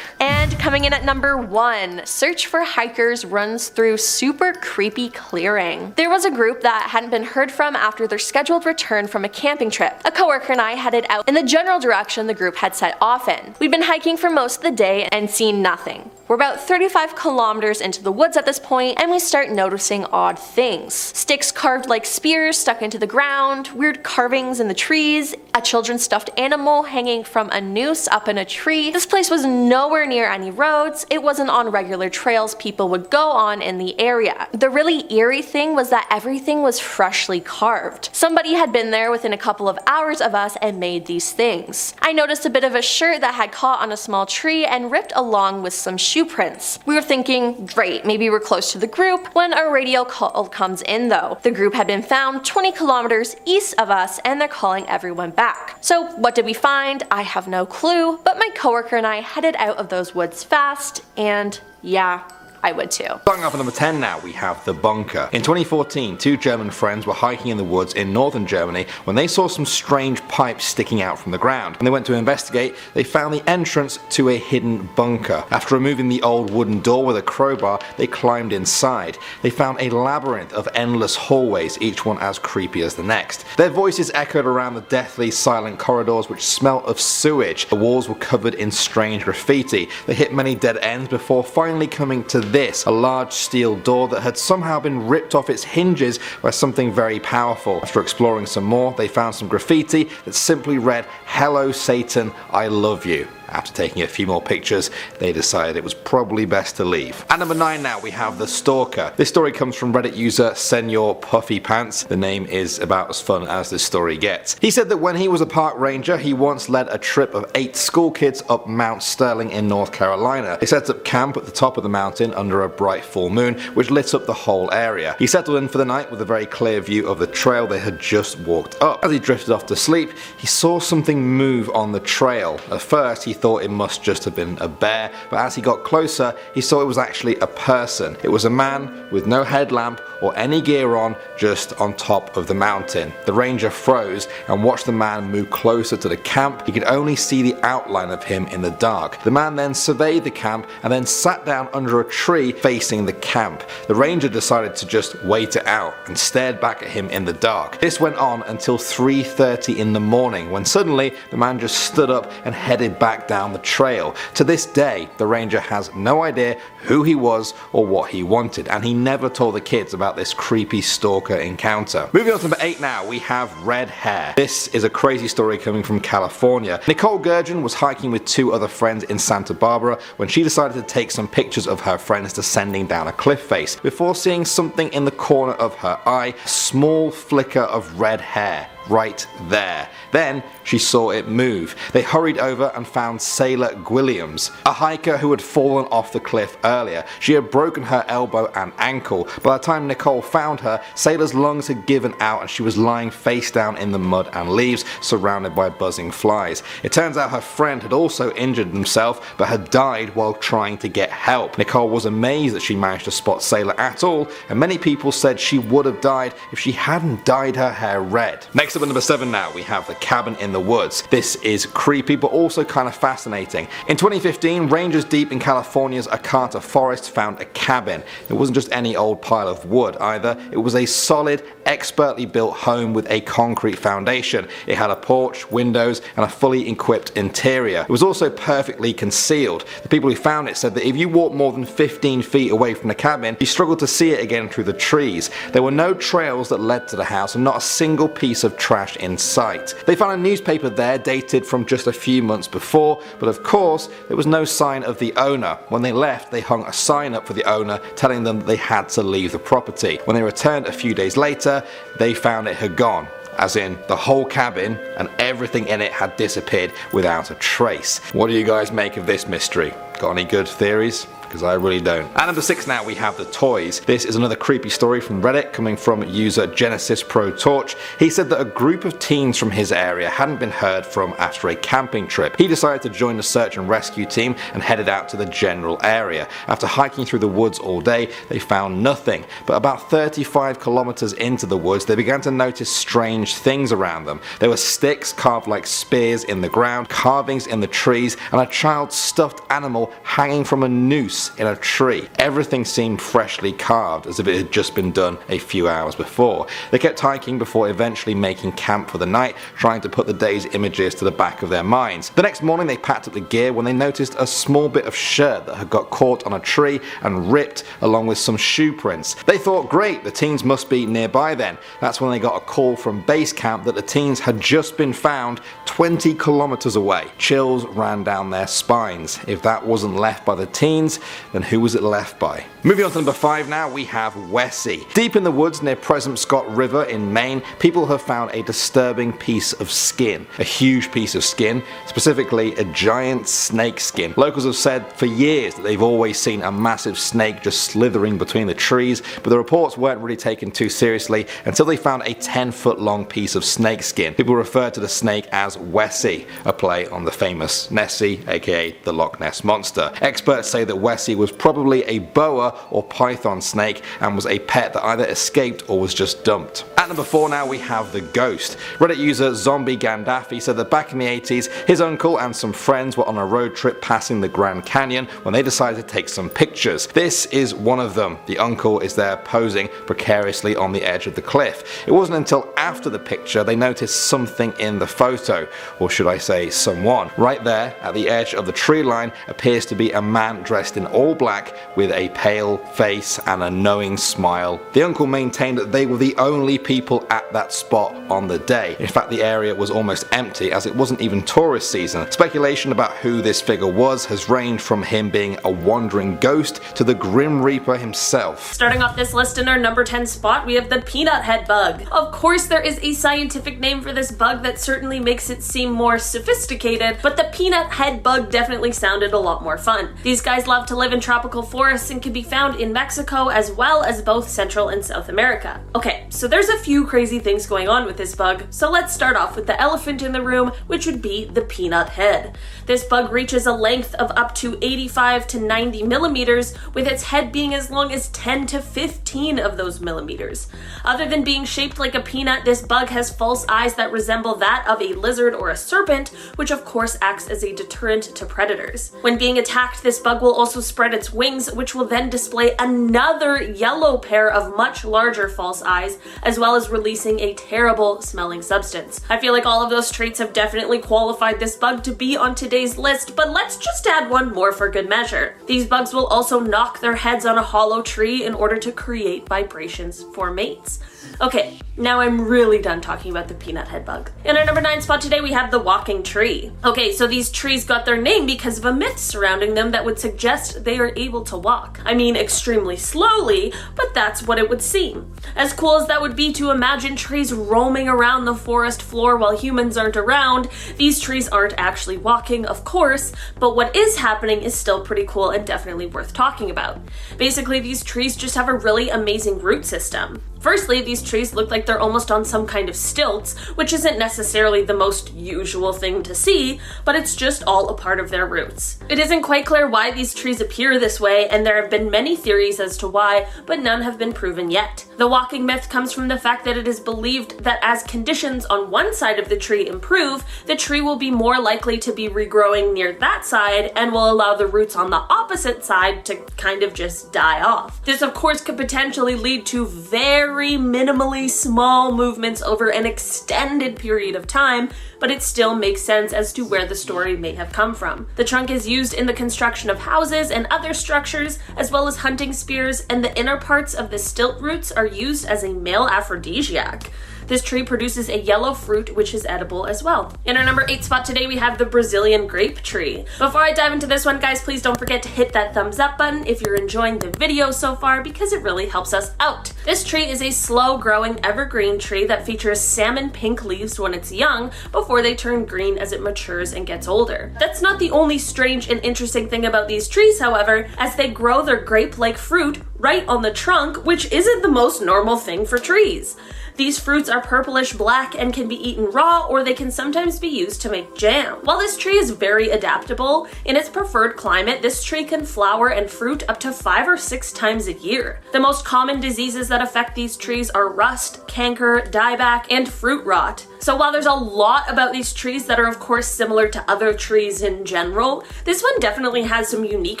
And coming in at number 1, search for hikers runs through super creepy clearing. There was a group that hadn't been heard from after their scheduled return from a camping trip. A coworker and I headed out in the general direction the group had set off in. We'd been hiking for most of the day and seen nothing. We're about 35 kilometers into the woods at this point, and we start noticing odd things. Sticks carved like spears stuck into the ground, weird carvings in the trees, a children's stuffed animal hanging from a noose up in a tree. This place was nowhere near any roads. It wasn't on regular trails people would go on in the area. The really eerie thing was that everything was freshly carved. Somebody had been there within a couple of hours of us and made these things. I noticed a bit of a shirt that had caught on a small tree and ripped along with some shoe prints. We were thinking, great, maybe we're close to the group, when a radio call comes in though. The group had been found 20 kilometers east of us and they're calling everyone back. So what did we find? I have no clue, but my coworker and I headed out of those woods fast, and yeah, I would too. Starting off at number 10 now, we have the bunker. In 2014, 2 German friends were hiking in the woods in northern Germany when they saw some strange pipes sticking out from the ground. When they went to investigate, they found the entrance to a hidden bunker. After removing the old wooden door with a crowbar, they climbed inside. They found a labyrinth of endless hallways, each one as creepy as the next. Their voices echoed around the deathly silent corridors which smelt of sewage. The walls were covered in strange graffiti. They hit many dead ends before finally coming to this, a large steel door that had somehow been ripped off its hinges by something very powerful. After exploring some more, they found some graffiti that simply read, "Hello Satan, I love you." After taking a few more pictures, they decided it was probably best to leave. At number 9 now, we have the Stalker. This story comes from Reddit user Senor Puffy Pants. The name is about as fun as this story gets. He said that when he was a park ranger, he once led a trip of 8 school kids up Mount Sterling in North Carolina. They set up camp at the top of the mountain under a bright full moon, which lit up the whole area. He settled in for the night with a very clear view of the trail they had just walked up. As he drifted off to sleep, he saw something move on the trail. At first, he thought it must just have been a bear, but as he got closer, he saw it was actually a person. It was a man with no headlamp or any gear on, just on top of the mountain. The ranger froze and watched the man move closer to the camp. He could only see the outline of him in the dark. The man then surveyed the camp and then sat down under a tree facing the camp. The ranger decided to just wait it out and stared back at him in the dark. This went on until 3:30 in the morning, when suddenly the man just stood up and headed back down the trail. To this day, the ranger has no idea who he was or what he wanted, and he never told the kids about this creepy stalker encounter. Moving on to number 8 now, we have red hair. This is a crazy story coming from California. Nicole Gurgeon was hiking with 2 other friends in Santa Barbara when she decided to take some pictures of her friends descending down a cliff face before seeing something in the corner of her eye, a small flicker of red hair. Right there. Then she saw it move. They hurried over and found Sailor Gwilliams, a hiker who had fallen off the cliff earlier. She had broken her elbow and ankle. By the time Nicole found her, Sailor's lungs had given out and she was lying face down in the mud and leaves, surrounded by buzzing flies. It turns out her friend had also injured himself but had died while trying to get help. Nicole was amazed that she managed to spot Sailor at all, and many people said she would have died if she hadn't dyed her hair red. Next up at number 7 now, we have the cabin in the woods. This is creepy but also kind of fascinating. In 2015, rangers deep in California's Acata forest found a cabin. It wasn't just any old pile of wood either. It was a solid, expertly built home with a concrete foundation. It had a porch, windows, and a fully equipped interior. It was also perfectly concealed. The people who found it said that if you walked more than 15 feet away from the cabin, you struggled to see it again through the trees. There were no trails that led to the house and not a single piece of trash in sight. They found a newspaper there dated from just a few months before, but of course there was no sign of the owner. When they left, they hung a sign up for the owner telling them that they had to leave the property. When they returned a few days later, they found it had gone. As in, the whole cabin and everything in it had disappeared without a trace. What do you guys make of this mystery? Got any good theories? Because I really don't. At number 6 now we have the toys. This is another creepy story from Reddit coming from user Genesis Pro Torch. He said that a group of teens from his area hadn't been heard from after a camping trip. He decided to join the search and rescue team and headed out to the general area. After hiking through the woods all day, they found nothing. But about 35 kilometers into the woods, they began to notice strange things around them. There were sticks carved like spears in the ground, carvings in the trees, and a child's stuffed animal hanging from a noose in a tree. Everything seemed freshly carved, as if it had just been done a few hours before. They kept hiking before eventually making camp for the night, trying to put the day's images to the back of their minds. The next morning they packed up the gear when they noticed a small bit of shirt that had got caught on a tree and ripped along with some shoe prints. They thought, great, the teens must be nearby then. That's when they got a call from base camp that the teens had just been found 20 kilometers away. Chills ran down their spines. If that wasn't left by the teens, then who was it left by? Moving on to number 5 now, we have Wessie. Deep in the woods near Present Scott River in Maine, people have found a disturbing piece of skin. A huge piece of skin, specifically a giant snake skin. Locals have said for years that they've always seen a massive snake just slithering between the trees, but the reports weren't really taken too seriously until they found a 10-foot long piece of snake skin. People refer to the snake as Wessie, a play on the famous Nessie, aka the Loch Ness Monster. Experts say that Wessie was probably a boa or python snake and was a pet that either escaped or was just dumped. At number 4 now we have the ghost. Reddit user Zombie Gandafi said that back in the 80s his uncle and some friends were on a road trip passing the Grand Canyon when they decided to take some pictures. This is one of them. The uncle is there posing precariously on the edge of the cliff. It wasn't until after the picture they noticed something in the photo, or should I say someone. Right there at the edge of the tree line appears to be a man dressed in all black with a pale face and a knowing smile. The uncle maintained that they were the only people at that spot on the day. In fact, the area was almost empty as it wasn't even tourist season. Speculation about who this figure was has ranged from him being a wandering ghost to the Grim Reaper himself. Starting off this list in our number 10 spot, we have the peanut head bug. Of course, there is a scientific name for this bug that certainly makes it seem more sophisticated, but the peanut head bug definitely sounded a lot more fun. These guys love to live in tropical forests and can be found in Mexico as well as both Central and South America. Okay, so there's a few crazy things going on with this bug, so let's start off with the elephant in the room, which would be the peanut head. This bug reaches a length of up to 85 to 90 millimeters, with its head being as long as 10 to 15 of those millimeters. Other than being shaped like a peanut, this bug has false eyes that resemble that of a lizard or a serpent, which of course acts as a deterrent to predators. When being attacked, this bug will also spread its wings, which will then display another yellow pair of much larger false eyes, as well as releasing a terrible smelling substance. I feel like all of those traits have definitely qualified this bug to be on today's list, but let's just add one more for good measure. These bugs will also knock their heads on a hollow tree in order to create vibrations for mates. Okay, now I'm really done talking about the peanut head bug. In our number 9 spot today, we have the walking tree. Okay, so these trees got their name because of a myth surrounding them that would suggest they are able to walk. I mean, extremely slowly, but that's what it would seem. As cool as that would be to imagine trees roaming around the forest floor while humans aren't around, these trees aren't actually walking, of course, but what is happening is still pretty cool and definitely worth talking about. Basically, these trees just have a really amazing root system. Firstly, these trees look like they're almost on some kind of stilts, which isn't necessarily the most usual thing to see, but it's just all a part of their roots. It isn't quite clear why these trees appear this way, and there have been many theories as to why, but none have been proven yet. The walking myth comes from the fact that it is believed that as conditions on one side of the tree improve, the tree will be more likely to be regrowing near that side and will allow the roots on the opposite side to kind of just die off. This of course could potentially lead to very minimally small movements over an extended period of time, but it still makes sense as to where the story may have come from. The trunk is used in the construction of houses and other structures, as well as hunting spears, and the inner parts of the stilt roots are used as a male aphrodisiac. This tree produces a yellow fruit which is edible as well. In our number 8 spot today, we have the Brazilian grape tree. Before I dive into this one, guys, please don't forget to hit that thumbs up button if you're enjoying the video so far, because it really helps us out. This tree is a slow growing evergreen tree that features salmon pink leaves when it's young before they turn green as it matures and gets older. That's not the only strange and interesting thing about these trees, however, as they grow their grape-like fruit right on the trunk, which isn't the most normal thing for trees. These fruits are purplish black and can be eaten raw, or they can sometimes be used to make jam. While this tree is very adaptable, in its preferred climate, this tree can flower and fruit up to 5 or 6 times a year. The most common diseases that affect these trees are rust, canker, dieback, and fruit rot. So while there's a lot about these trees that are of course similar to other trees in general, this one definitely has some unique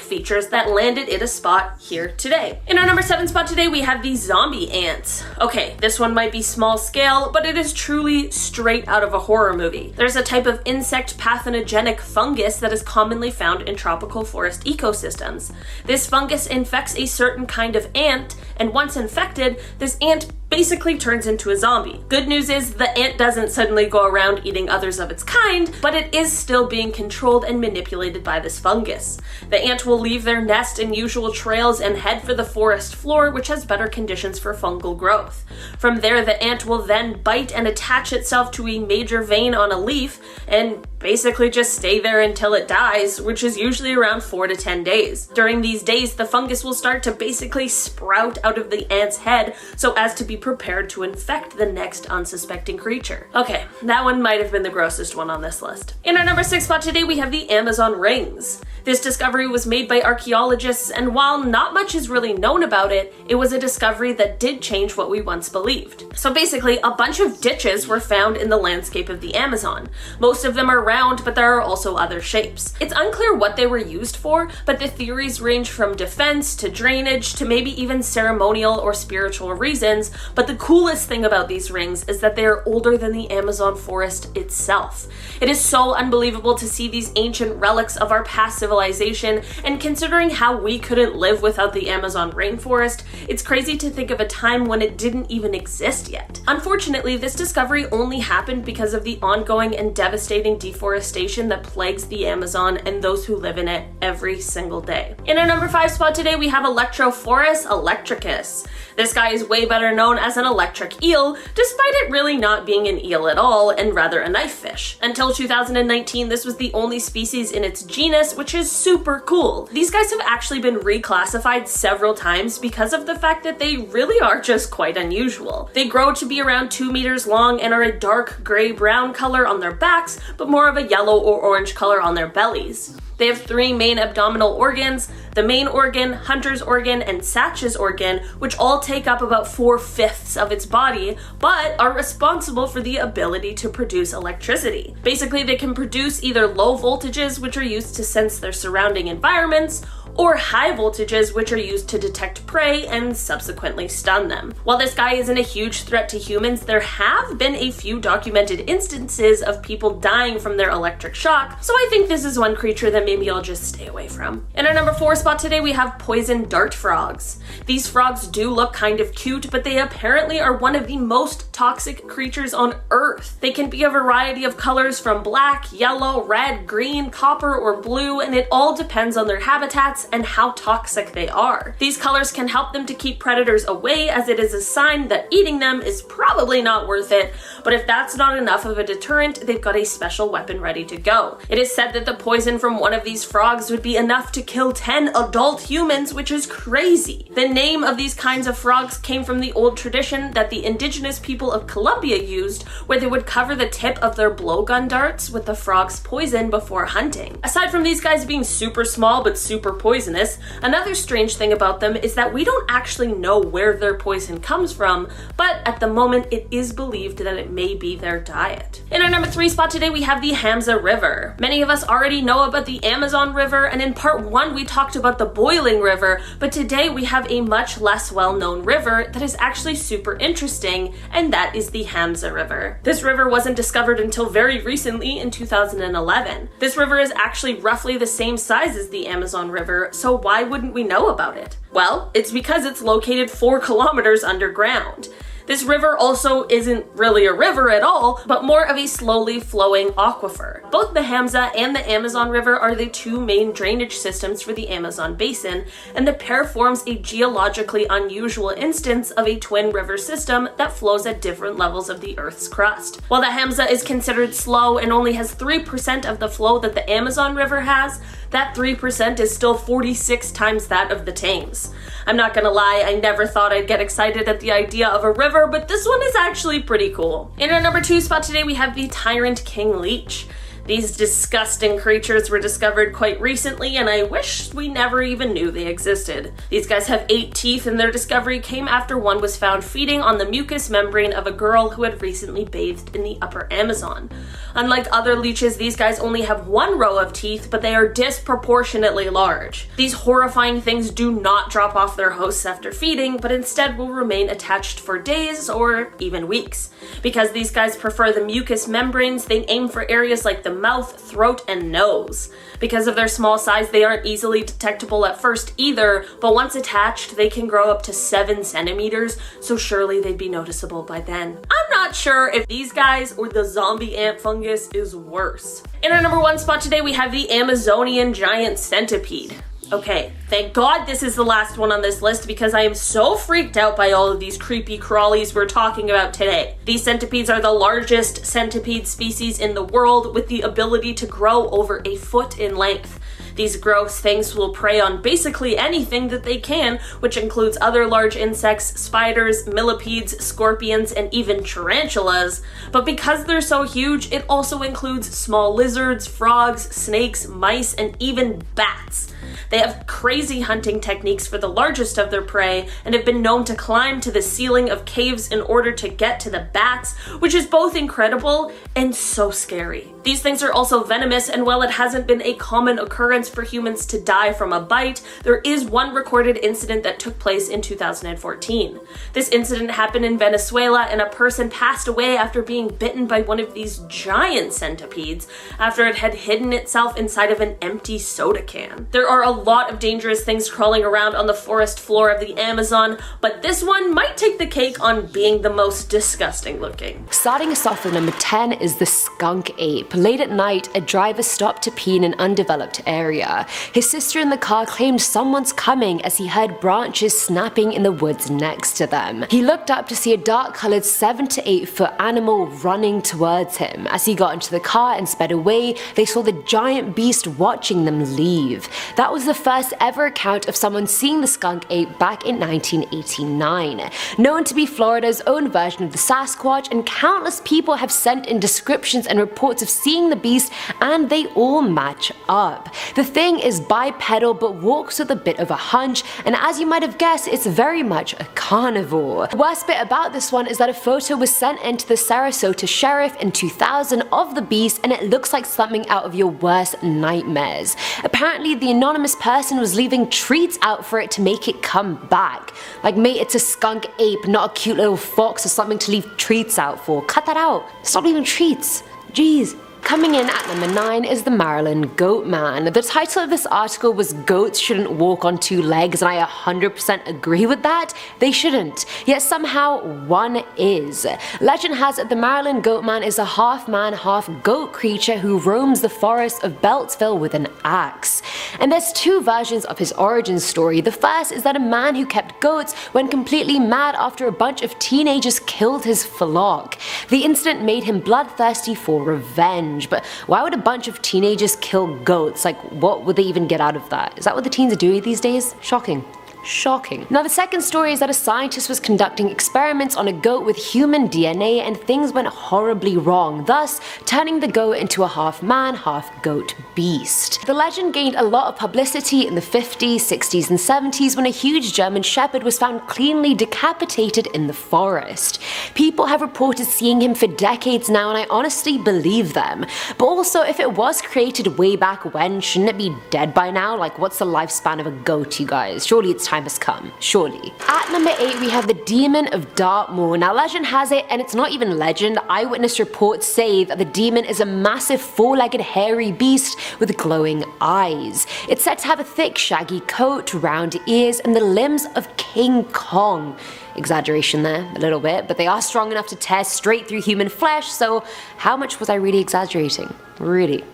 features that landed it a spot here today. In our number 7 spot today, we have the zombie ants. Okay, this one might be small scale, but it is truly straight out of a horror movie. There's a type of insect pathogenic fungus that is commonly found in tropical forest ecosystems. This fungus infects a certain kind of ant, and once infected, this ant basically turns into a zombie. Good news is the ant doesn't suddenly go around eating others of its kind, but it is still being controlled and manipulated by this fungus. The ant will leave their nest and usual trails and head for the forest floor, which has better conditions for fungal growth. From there, the ant will then bite and attach itself to a major vein on a leaf and basically just stay there until it dies, which is usually around 4 to 10 days. During these days, the fungus will start to basically sprout out of the ant's head so as to be prepared to infect the next unsuspecting creature. Okay, that one might have been the grossest one on this list. In our number 6 spot today, we have the Amazon rings. This discovery was made by archaeologists, and while not much is really known about it, it was a discovery that did change what we once believed. So basically, a bunch of ditches were found in the landscape of the Amazon. Most of them are round, but there are also other shapes. It's unclear what they were used for, but the theories range from defense to drainage to maybe even ceremonial or spiritual reasons, but the coolest thing about these rings is that they are older than the Amazon forest itself. It is so unbelievable to see these ancient relics of our past civilization, and considering how we couldn't live without the Amazon rainforest, it's crazy to think of a time when it didn't even exist yet. Unfortunately, this discovery only happened because of the ongoing and devastating deforestation that plagues the Amazon and those who live in it every single day. In our number 5 spot today, we have Electrophorus electricus. This guy is way better known as an electric eel, despite it really not being an eel at all, and rather a knife fish. Until 2019, this was the only species in its genus, which is super cool. These guys have actually been reclassified several times because of the fact that they really are just quite unusual. They grow to be around 2 meters long and are a dark gray-brown color on their backs, but more of a yellow or orange color on their bellies. They have 3 main abdominal organs: the main organ, hunter's organ, and Sach's organ, which all take up about 4/5 of its body, but are responsible for the ability to produce electricity. Basically, they can produce either low voltages, which are used to sense their surrounding environments, or high voltages, which are used to detect prey and subsequently stun them. While this guy isn't a huge threat to humans, there have been a few documented instances of people dying from their electric shock, so I think this is one creature that maybe I'll just stay away from. In our number 4 spot today, we have poison dart frogs. These frogs do look kind of cute, but they apparently are one of the most toxic creatures on Earth. They can be a variety of colors from black, yellow, red, green, copper, or blue, and it all depends on their habitats and how toxic they are. These colors can help them to keep predators away, as it is a sign that eating them is probably not worth it, but if that's not enough of a deterrent, they've got a special weapon ready to go. It is said that the poison from one of these frogs would be enough to kill 10 adult humans, which is crazy. The name of these kinds of frogs came from the old tradition that the indigenous people of Colombia used, where they would cover the tip of their blowgun darts with the frog's poison before hunting. Aside from these guys being super small but super poisonous, another strange thing about them is that we don't actually know where their poison comes from, but at the moment it is believed that it may be their diet. In our number 3 spot today, we have the Hamza River. Many of us already know about the Amazon River, and in part 1 we talked about the boiling river, but today we have a much less well-known river that is actually super interesting, and that is the Hamza River. This river wasn't discovered until very recently in 2011. This river is actually roughly the same size as the Amazon River, so why wouldn't we know about it? Well, it's because it's located 4 kilometers underground. This river also isn't really a river at all, but more of a slowly flowing aquifer. Both the Hamza and the Amazon River are the two main drainage systems for the Amazon basin, and the pair forms a geologically unusual instance of a twin river system that flows at different levels of the Earth's crust. While the Hamza is considered slow and only has 3% of the flow that the Amazon River has, that 3% is still 46 times that of the Thames. I'm not gonna lie, I never thought I'd get excited at the idea of a river, but this one is actually pretty cool. In our number 2 spot today, we have the Tyrant King Leech. These disgusting creatures were discovered quite recently, and I wish we never even knew they existed. These guys have 8 teeth, and their discovery came after one was found feeding on the mucous membrane of a girl who had recently bathed in the upper Amazon. Unlike other leeches, these guys only have 1 row of teeth, but they are disproportionately large. These horrifying things do not drop off their hosts after feeding, but instead will remain attached for days or even weeks. Because these guys prefer the mucous membranes, they aim for areas like the mouth, throat, and nose. Because of their small size, they aren't easily detectable at first either, but once attached, they can grow up to 7 centimeters, so surely they'd be noticeable by then. I'm not sure if these guys or the zombie ant fungus is worse. In our number 1 spot today, we have the Amazonian giant centipede. Okay, thank God this is the last one on this list because I am so freaked out by all of these creepy crawlies we're talking about today. These centipedes are the largest centipede species in the world with the ability to grow over a foot in length. These gross things will prey on basically anything that they can, which includes other large insects, spiders, millipedes, scorpions, and even tarantulas. But because they're so huge, it also includes small lizards, frogs, snakes, mice, and even bats. They have crazy hunting techniques for the largest of their prey and have been known to climb to the ceiling of caves in order to get to the bats, which is both incredible and so scary. These things are also venomous, and while it hasn't been a common occurrence for humans to die from a bite, there is one recorded incident that took place in 2014. This incident happened in Venezuela, and a person passed away after being bitten by one of these giant centipedes after it had hidden itself inside of an empty soda can. There are a lot of dangerous things crawling around on the forest floor of the Amazon, but this one might take the cake on being the most disgusting looking. Starting us off with number 10 is the Skunk Ape. Late at night, a driver stopped to pee in an undeveloped area. His sister in the car claimed someone's coming as he heard branches snapping in the woods next to them. He looked up to see a dark-colored 7 to 8 foot animal running towards him. As he got into the car and sped away, they saw the giant beast watching them leave. That was the first ever account of someone seeing the skunk ape back in 1989. Known to be Florida's own version of the Sasquatch, and countless people have sent in descriptions and reports of seeing the beast, and they all match up. The thing is bipedal but walks with a bit of a hunch, and as you might have guessed, it's very much a carnivore. The worst bit about this one is that a photo was sent in to the Sarasota sheriff in 2000 of the beast, and it looks like something out of your worst nightmares. Apparently the anonymous person was leaving treats out for it to make it come back. Like, mate, it's a skunk ape, not a cute little fox or something to leave treats out for. Cut that out. Stop leaving treats. Jeez. Coming in at number 9 is the Maryland Goatman. The title of this article was "Goats Shouldn't Walk on 2 Legs," and I 100% agree with that. They shouldn't. Yet somehow one is. Legend has it the Maryland Goatman is a half-man, half-goat creature who roams the forest of Beltsville with an axe. And there's 2 versions of his origin story. The first is that a man who kept goats went completely mad after a bunch of teenagers killed his flock. The incident made him bloodthirsty for revenge. But why would a bunch of teenagers kill goats? Like, what would they even get out of that? Is that what the teens are doing these days? Shocking. Shocking. Now the second story is that a scientist was conducting experiments on a goat with human DNA and things went horribly wrong, thus turning the goat into a half-man, half-goat beast. The legend gained a lot of publicity in the 50s, 60s, and 70s when a huge German shepherd was found cleanly decapitated in the forest. People have reported seeing him for decades now, and I honestly believe them. But also, if it was created way back when, shouldn't it be dead by now? Like, what's the lifespan of a goat, you guys? Surely it's time time has come, surely. At number 8 we have the Demon of Dartmore. Now legend has it, and it's not even legend, eyewitness reports say that the demon is a massive 4-legged hairy beast with glowing eyes. It's said to have a thick shaggy coat, round ears, and the limbs of King Kong. Exaggeration there, a little bit, but they are strong enough to tear straight through human flesh, so how much was I really exaggerating? Really?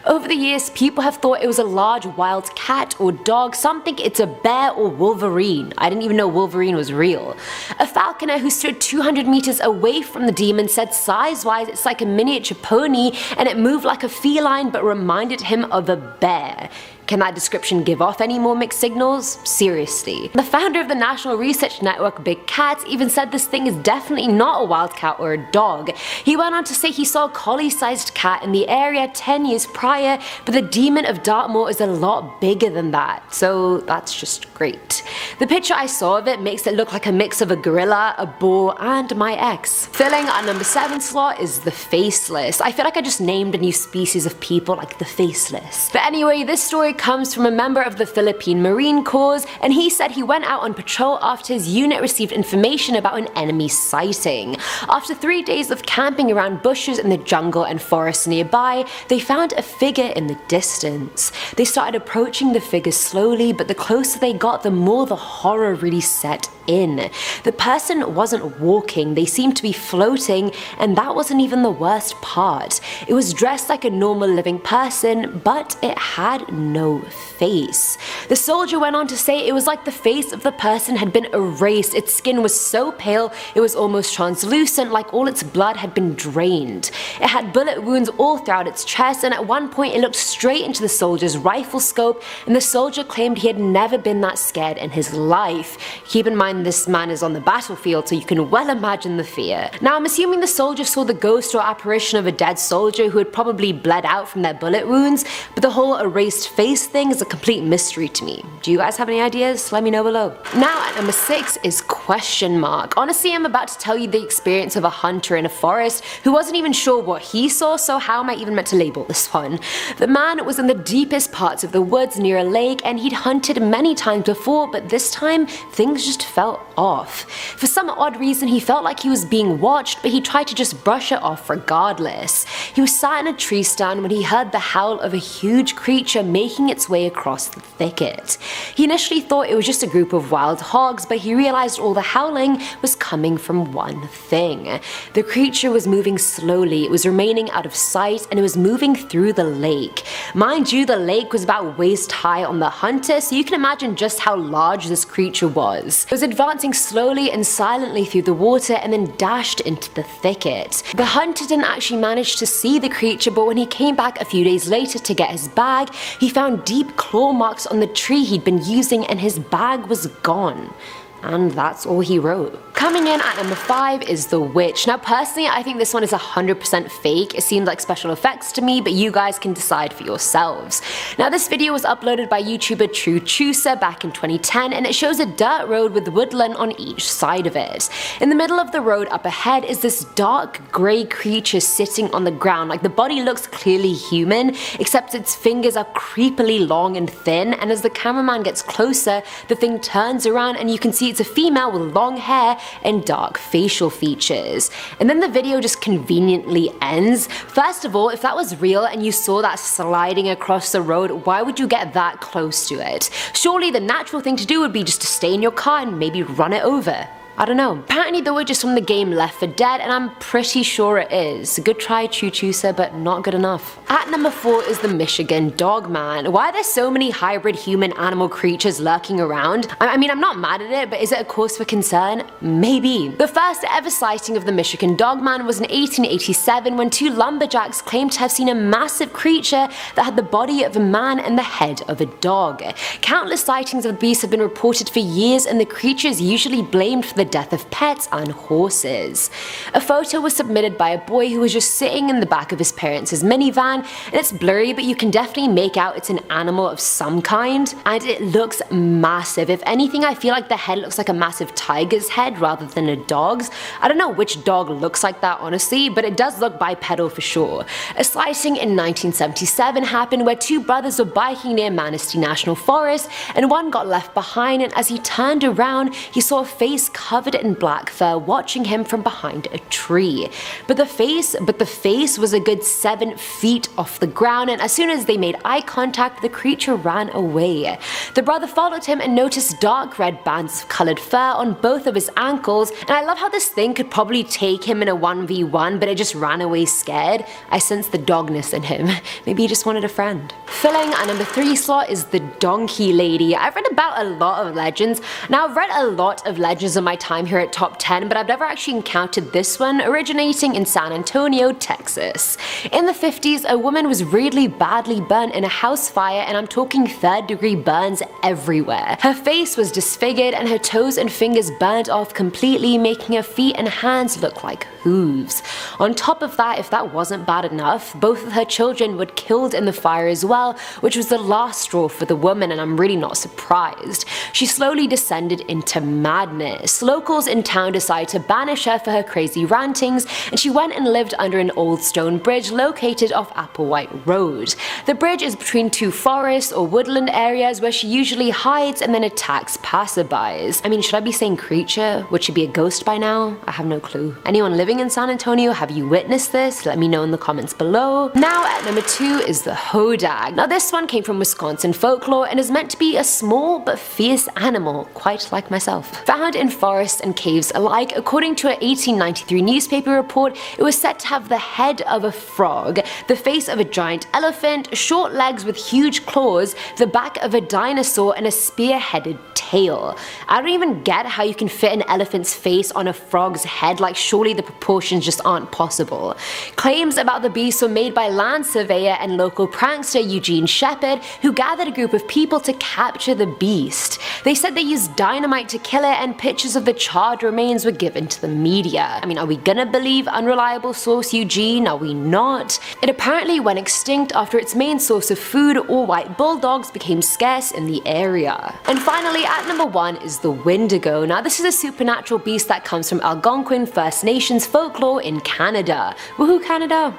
Over the years, people have thought it was a large wild cat or dog, some think it's a bear or Wolverine. I didn't even know Wolverine was real. A falconer who stood 200 meters away from the demon said size-wise it's like a miniature pony and it moved like a feline but reminded him of a bear. Can that description give off any more mixed signals? Seriously. The founder of the National Research Network, Big Cats, even said this thing is definitely not a wild cat or a dog. He went on to say he saw a collie-sized cat in the area 10 years prior, but the Demon of Dartmoor is a lot bigger than that, so that's just great. The picture I saw of it makes it look like a mix of a gorilla, a boar, and my ex. Filling our number 7 slot is the Faceless. I feel like I just named a new species of people, like the Faceless. But anyway, this story comes from a member of the Philippine Marine Corps, and he said he went out on patrol after his unit received information about an enemy sighting. After 3 days of camping around bushes in the jungle and forests nearby, they found a figure in the distance. They started approaching the figure slowly, but the closer they got, the more the horror really set in. The person wasn't walking, they seemed to be floating, and that wasn't even the worst part. It was dressed like a normal living person, but it had no face. The soldier went on to say it was like the face of the person had been erased. Its skin was so pale it was almost translucent, like all its blood had been drained. It had bullet wounds all throughout its chest, and at one point it looked straight into the soldier's rifle scope, and the soldier claimed he had never been that scared in his life. Keep in mind this man is on the battlefield, so you can well imagine the fear. Now I'm assuming the soldier saw the ghost or apparition of a dead soldier who had probably bled out from their bullet wounds, but the whole erased face thing is a complete mystery to me. Do you guys have any ideas? Let me know below. Now at number 6 is question mark. Honestly, I'm about to tell you the experience of a hunter in a forest who wasn't even sure what he saw, so how am I even meant to label this one? The man was in the deepest parts of the woods near a lake, and he'd hunted many times before, but this time things just felt off. For some odd reason he felt like he was being watched, but he tried to just brush it off regardless. He was sat in a tree stand when he heard the howl of a huge creature making its way across the thicket. He initially thought it was just a group of wild hogs, but he realized all the howling was coming from one thing. The creature was moving slowly, it was remaining out of sight, and it was moving through the lake. Mind you, the lake was about waist high on the hunter, so you can imagine just how large this creature was. It was advancing slowly and silently through the water and then dashed into the thicket. The hunter didn't actually manage to see the creature, but when he came back a few days later to get his bag, he found deep claw marks on the tree he'd been using, and his bag was gone. And that's all he wrote. Coming in at number 5 is the Witch. Now personally, I think this one is 100% fake. It seemed like special effects to me, but you guys can decide for yourselves. Now this video was uploaded by YouTuber Stiuso back in 2010, and it shows a dirt road with woodland on each side of it. In the middle of the road up ahead is this dark grey creature sitting on the ground. Like the body looks clearly human, except its fingers are creepily long and thin, and as the cameraman gets closer, the thing turns around and you can see it's a female with long hair and dark facial features. And then the video just conveniently ends. First of all, if that was real and you saw that sliding across the road, why would you get that close to it? Surely the natural thing to do would be just to stay in your car and maybe run it over. I don't know. Apparently the Witch is from the game Left 4 Dead, and I'm pretty sure it is. Good try, Stiuso, but not good enough. At number 4 is the Michigan Dogman. Why are there so many hybrid human-animal creatures lurking around? I mean, I'm not mad at it, but is it a cause for concern? Maybe. The first ever sighting of the Michigan Dogman was in 1887 when 2 lumberjacks claimed to have seen a massive creature that had the body of a man and the head of a dog. Countless sightings of the beast have been reported for years, and the creature is usually blamed for the death of pets and horses. A photo was submitted by a boy who was just sitting in the back of his parents' minivan, and it's blurry but you can definitely make out it's an animal of some kind, and it looks massive. If anything, I feel like the head looks like a massive tiger's head rather than a dog's. I don't know which dog looks like that honestly, but it does look bipedal for sure. A sighting in 1977 happened where two brothers were biking near Manistee National Forest and one got left behind, and as he turned around he saw a face covered in black fur watching him from behind a tree. But the face was a good 7 feet off the ground, and as soon as they made eye contact the creature ran away. The brother followed him and noticed dark red bands of coloured fur on both of his ankles, and I love how this thing could probably take him in a 1v1 but it just ran away scared. I sensed the dogness in him. Maybe he just wanted a friend. Filling our number 3 slot is the Donkey Lady. I've read about a lot of legends. Now I've read a lot of legends in my time here at Top 10, but I've never actually encountered this one, originating in San Antonio, Texas. In the 50s, a woman was really badly burnt in a house fire, and I'm talking 3rd-degree burns everywhere. Her face was disfigured and her toes and fingers burnt off completely, making her feet and hands look like hooves. On top of that, if that wasn't bad enough, both of her children were killed in the fire as well, which was the last straw for the woman, and I'm really not surprised. She slowly descended into madness. Locals in town decided to banish her for her crazy rantings, and she went and lived under an old stone bridge located off Applewhite Road. The bridge is between two forests or woodland areas where she usually hides and then attacks passerbys. I mean, should I be saying creature? Would she be a ghost by now? I have no clue. Anyone living in San Antonio, have you witnessed this? Let me know in the comments below. Now at number 2 is the Hodag. Now this one came from Wisconsin folklore and is meant to be a small but fierce animal, quite like myself. Found in forests and caves alike, according to an 1893 newspaper report, it was said to have the head of a frog, the face of a giant elephant, short legs with huge claws, the back of a dinosaur, and a spear-headed tail. I don't even get how you can fit an elephant's face on a frog's head, like surely the proportions just aren't possible. Claims about the beast were made by land surveyor and local prankster Eugene Shepard, who gathered a group of people to capture the beast. They said they used dynamite to kill it, and pictures of the charred remains were given to the media. I mean, are we gonna believe unreliable source Eugene? Are we not? It apparently went extinct after its main source of food, or white bulldogs, became scarce in the area. And finally, at number 1 is the Windigo. Now this is a supernatural beast that comes from Algonquin First Nations folklore in Canada. Woohoo Canada!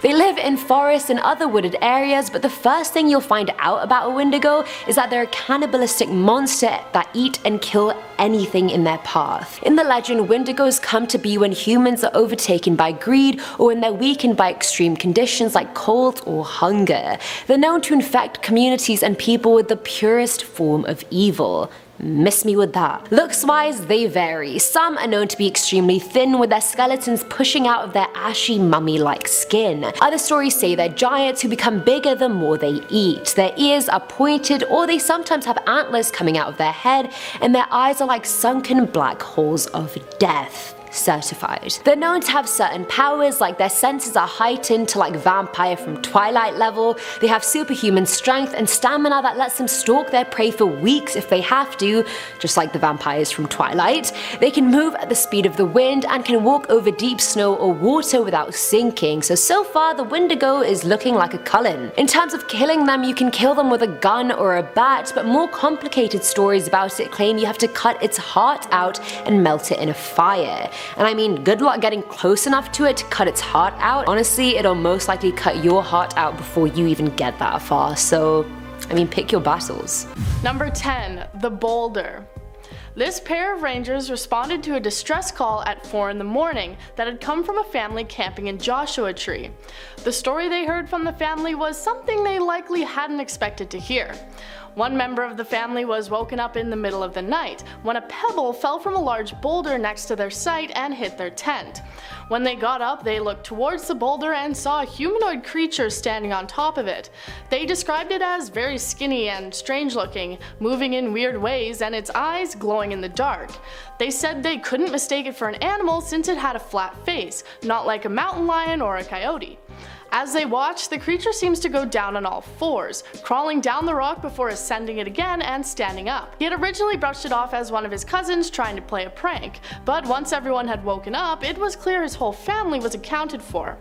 They live in forests and other wooded areas, but the first thing you'll find out about a Windigo is that they're a cannibalistic monster that eat and kill anything in their path. In the legend, Windigos come to be when humans are overtaken by greed or when they're weakened by extreme conditions like cold or hunger. They're known to infect communities and people with the purest form of evil. Miss me with that. Looks wise, they vary. Some are known to be extremely thin, with their skeletons pushing out of their ashy mummy-like skin. Other stories say they're giants who become bigger the more they eat. Their ears are pointed, or they sometimes have antlers coming out of their head, and their eyes are like sunken black holes of death. Certified. They're known to have certain powers, like their senses are heightened to like vampire from Twilight level. They have superhuman strength and stamina that lets them stalk their prey for weeks if they have to, just like the vampires from Twilight. They can move at the speed of the wind and can walk over deep snow or water without sinking. So far the Windigo is looking like a Cullen. In terms of killing them, you can kill them with a gun or a bat, but more complicated stories about it claim you have to cut its heart out and melt it in a fire. And I mean, good luck getting close enough to it to cut its heart out. Honestly, it'll most likely cut your heart out before you even get that far, so I mean, pick your battles. Number 10, the Boulder. This pair of rangers responded to a distress call at 4 in the morning that had come from a family camping in Joshua Tree. The story they heard from the family was something they likely hadn't expected to hear. One member of the family was woken up in the middle of the night when a pebble fell from a large boulder next to their site and hit their tent. When they got up, they looked towards the boulder and saw a humanoid creature standing on top of it. They described it as very skinny and strange looking, moving in weird ways, and its eyes glowing in the dark. They said they couldn't mistake it for an animal since it had a flat face, not like a mountain lion or a coyote. As they watch, the creature seems to go down on all fours, crawling down the rock before ascending it again and standing up. He had originally brushed it off as one of his cousins trying to play a prank, but once everyone had woken up, it was clear his whole family was accounted for.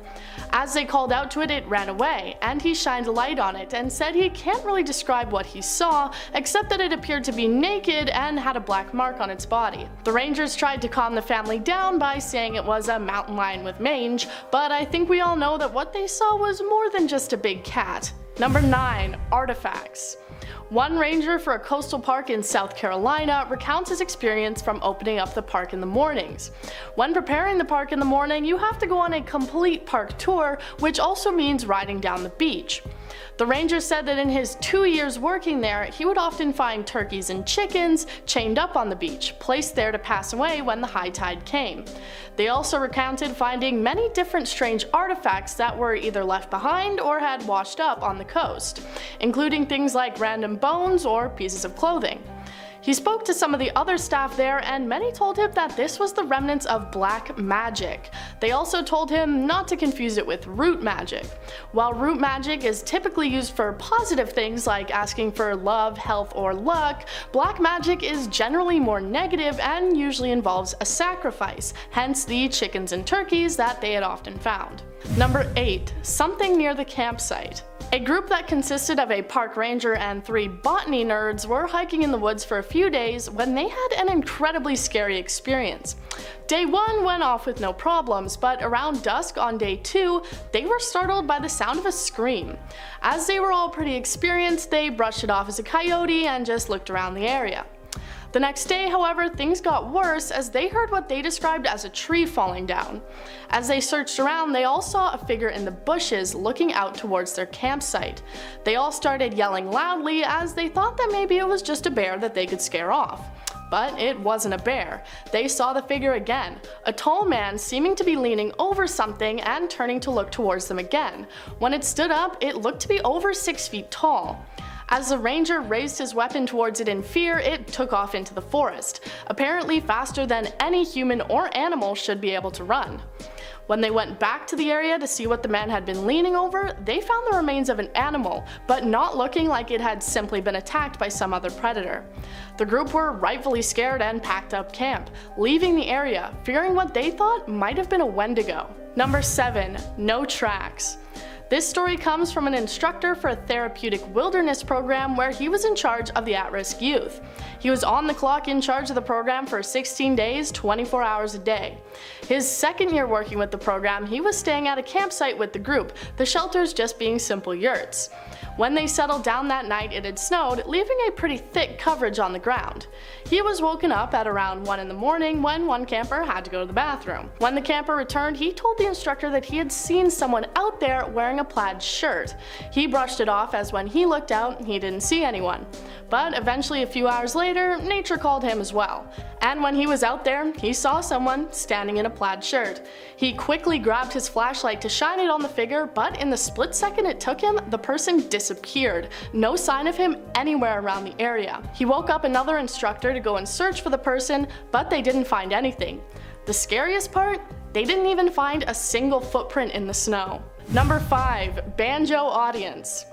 As they called out to it, it ran away, and he shined a light on it and said he can't really describe what he saw, except that it appeared to be naked and had a black mark on its body. The rangers tried to calm the family down by saying it was a mountain lion with mange, but I think we all know that what they saw was more than just a big cat. Number 9. Artifacts. One ranger for a coastal park in South Carolina recounts his experience from opening up the park in the mornings. When preparing the park in the morning, you have to go on a complete park tour, which also means riding down the beach. The ranger said that in his 2 years working there, he would often find turkeys and chickens chained up on the beach, placed there to pass away when the high tide came. They also recounted finding many different strange artifacts that were either left behind or had washed up on the coast, including things like random bones or pieces of clothing. He spoke to some of the other staff there, and many told him that this was the remnants of black magic. They also told him not to confuse it with root magic. While root magic is typically used for positive things like asking for love, health, or luck, black magic is generally more negative and usually involves a sacrifice, hence the chickens and turkeys that they had often found. Number 8. Something near the campsite. A group that consisted of a park ranger and 3 botany nerds were hiking in the woods for a few days when they had an incredibly scary experience. Day 1 went off with no problems, but around dusk on day 2, they were startled by the sound of a scream. As they were all pretty experienced, they brushed it off as a coyote and just looked around the area. The next day, however, things got worse as they heard what they described as a tree falling down. As they searched around, they all saw a figure in the bushes looking out towards their campsite. They all started yelling loudly as they thought that maybe it was just a bear that they could scare off. But it wasn't a bear. They saw the figure again, a tall man seeming to be leaning over something and turning to look towards them again. When it stood up, it looked to be over 6 feet tall. As the ranger raised his weapon towards it in fear, it took off into the forest, apparently faster than any human or animal should be able to run. When they went back to the area to see what the man had been leaning over, they found the remains of an animal, but not looking like it had simply been attacked by some other predator. The group were rightfully scared and packed up camp, leaving the area, fearing what they thought might have been a Windigo. Number 7. No tracks. This story comes from an instructor for a therapeutic wilderness program where he was in charge of the at-risk youth. He was on the clock in charge of the program for 16 days, 24 hours a day. His second year working with the program, he was staying at a campsite with the group, the shelters just being simple yurts. When they settled down that night, it had snowed, leaving a pretty thick coverage on the ground. He was woken up at around 1 in the morning when one camper had to go to the bathroom. When the camper returned, he told the instructor that he had seen someone out there wearing a plaid shirt. He brushed it off as when he looked out, he didn't see anyone. But eventually, a few hours later, nature called him as well. And when he was out there, he saw someone standing in a plaid shirt. He quickly grabbed his flashlight to shine it on the figure, but in the split second it took him, the person disappeared. No sign of him anywhere around the area. He woke up another instructor to go and search for the person, but they didn't find anything. The scariest part? They didn't even find a single footprint in the snow. Number 5. Banjo audience.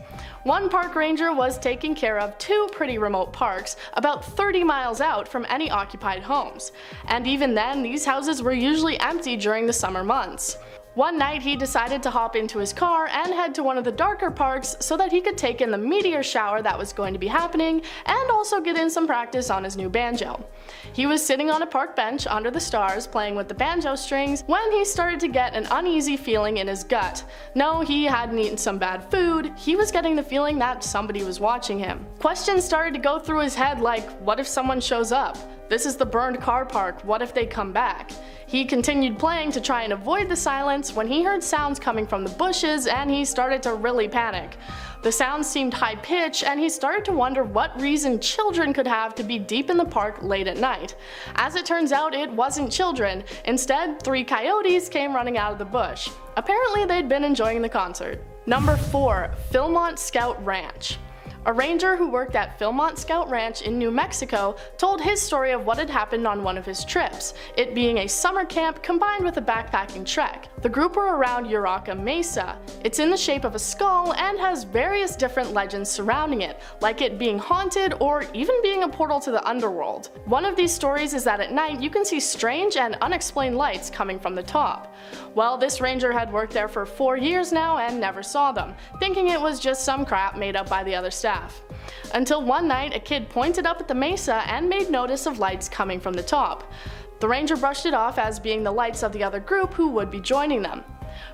One park ranger was taking care of 2 pretty remote parks, about 30 miles out from any occupied homes. And even then, these houses were usually empty during the summer months. One night he decided to hop into his car and head to one of the darker parks so that he could take in the meteor shower that was going to be happening and also get in some practice on his new banjo. He was sitting on a park bench under the stars playing with the banjo strings when he started to get an uneasy feeling in his gut. No, he hadn't eaten some bad food, he was getting the feeling that somebody was watching him. Questions started to go through his head like, what if someone shows up? This is the burned car park, what if they come back? He continued playing to try and avoid the silence when he heard sounds coming from the bushes and he started to really panic. The sounds seemed high-pitched and he started to wonder what reason children could have to be deep in the park late at night. As it turns out, it wasn't children. Instead, 3 coyotes came running out of the bush. Apparently they'd been enjoying the concert. Number 4. Philmont Scout Ranch. A ranger who worked at Philmont Scout Ranch in New Mexico told his story of what had happened on one of his trips, it being a summer camp combined with a backpacking trek. The group were around Uraca Mesa. It's in the shape of a skull and has various different legends surrounding it, like it being haunted or even being a portal to the underworld. One of these stories is that at night you can see strange and unexplained lights coming from the top. Well, this ranger had worked there for 4 years now and never saw them, thinking it was just some crap made up by the other staff. Until one night, a kid pointed up at the mesa and made notice of lights coming from the top. The ranger brushed it off as being the lights of the other group who would be joining them.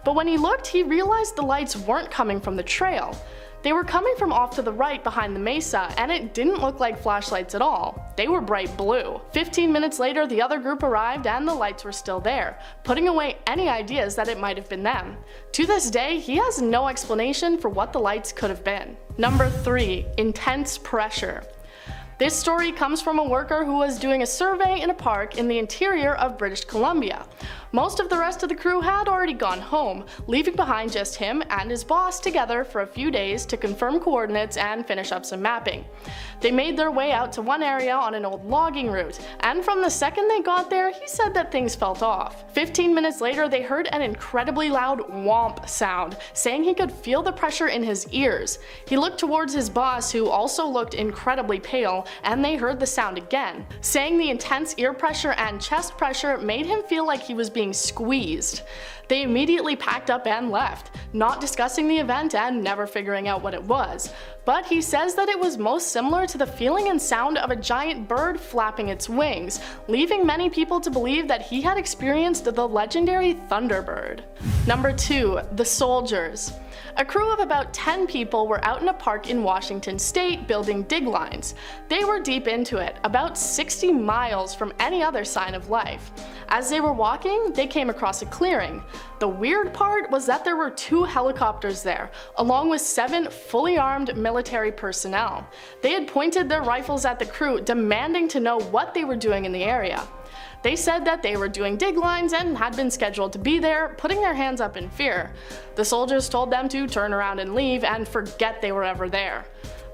But when he looked, he realized the lights weren't coming from the trail. They were coming from off to the right behind the mesa, and it didn't look like flashlights at all. They were bright blue. 15 minutes later, the other group arrived and the lights were still there, putting away any ideas that it might have been them. To this day, he has no explanation for what the lights could have been. Number 3. Intense pressure. This story comes from a worker who was doing a survey in a park in the interior of British Columbia. Most of the rest of the crew had already gone home, leaving behind just him and his boss together for a few days to confirm coordinates and finish up some mapping. They made their way out to one area on an old logging route, and from the second they got there, he said that things felt off. 15 minutes later, they heard an incredibly loud whomp sound, saying he could feel the pressure in his ears. He looked towards his boss, who also looked incredibly pale, and they heard the sound again, saying the intense ear pressure and chest pressure made him feel like he was being squeezed. They immediately packed up and left, not discussing the event and never figuring out what it was. But he says that it was most similar to the feeling and sound of a giant bird flapping its wings, leaving many people to believe that he had experienced the legendary Thunderbird. Number 2. The Soldiers. A crew of about 10 people were out in a park in Washington state building dig lines. They were deep into it, about 60 miles from any other sign of life. As they were walking, they came across a clearing. The weird part was that there were 2 helicopters there, along with 7 fully armed military personnel. They had pointed their rifles at the crew, demanding to know what they were doing in the area. They said that they were doing dig lines and had been scheduled to be there, putting their hands up in fear. The soldiers told them to turn around and leave and forget they were ever there.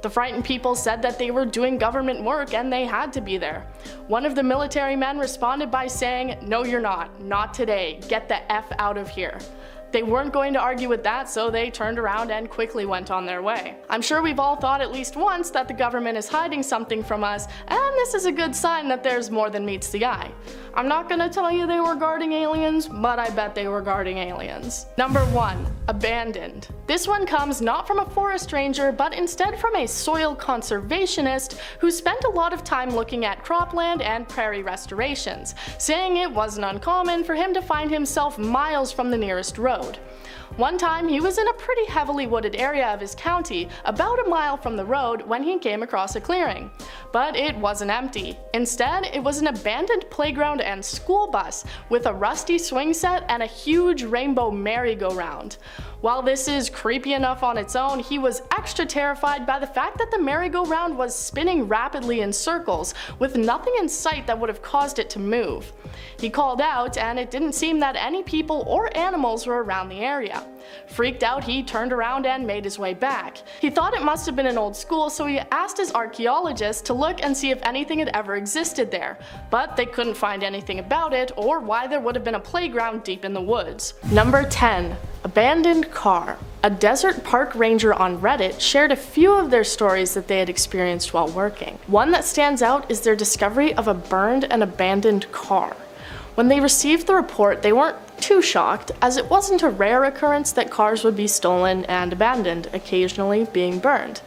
The frightened people said that they were doing government work and they had to be there. One of the military men responded by saying, "No, you're not today, get the F out of here." They weren't going to argue with that, so they turned around and quickly went on their way. I'm sure we've all thought at least once that the government is hiding something from us, and this is a good sign that there's more than meets the eye. I'm not gonna tell you they were guarding aliens, but I bet they were guarding aliens. Number 1. Abandoned. This one comes not from a forest ranger, but instead from a soil conservationist who spent a lot of time looking at cropland and prairie restorations, saying it wasn't uncommon for him to find himself miles from the nearest road. One time he was in a pretty heavily wooded area of his county, about a mile from the road, when he came across a clearing. But it wasn't empty. Instead, it was an abandoned playground and school bus with a rusty swing set and a huge rainbow merry-go-round. While this is creepy enough on its own, he was extra terrified by the fact that the merry-go-round was spinning rapidly in circles, with nothing in sight that would have caused it to move. He called out, and it didn't seem that any people or animals were around the area. Freaked out, he turned around and made his way back. He thought it must have been an old school, so he asked his archaeologist to look and see if anything had ever existed there, but they couldn't find anything about it or why there would have been a playground deep in the woods. Number 10. Abandoned car. A desert park ranger on Reddit shared a few of their stories that they had experienced while working. One that stands out is their discovery of a burned and abandoned car. When they received the report, they weren't too shocked, as it wasn't a rare occurrence that cars would be stolen and abandoned, occasionally being burned.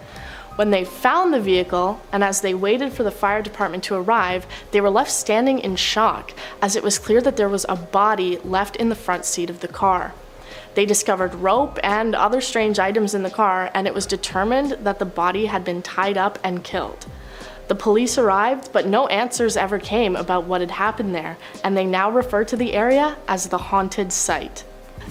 When they found the vehicle, and as they waited for the fire department to arrive, they were left standing in shock, as it was clear that there was a body left in the front seat of the car. They discovered rope and other strange items in the car, and it was determined that the body had been tied up and killed. The police arrived, but no answers ever came about what had happened there, and they now refer to the area as the haunted site.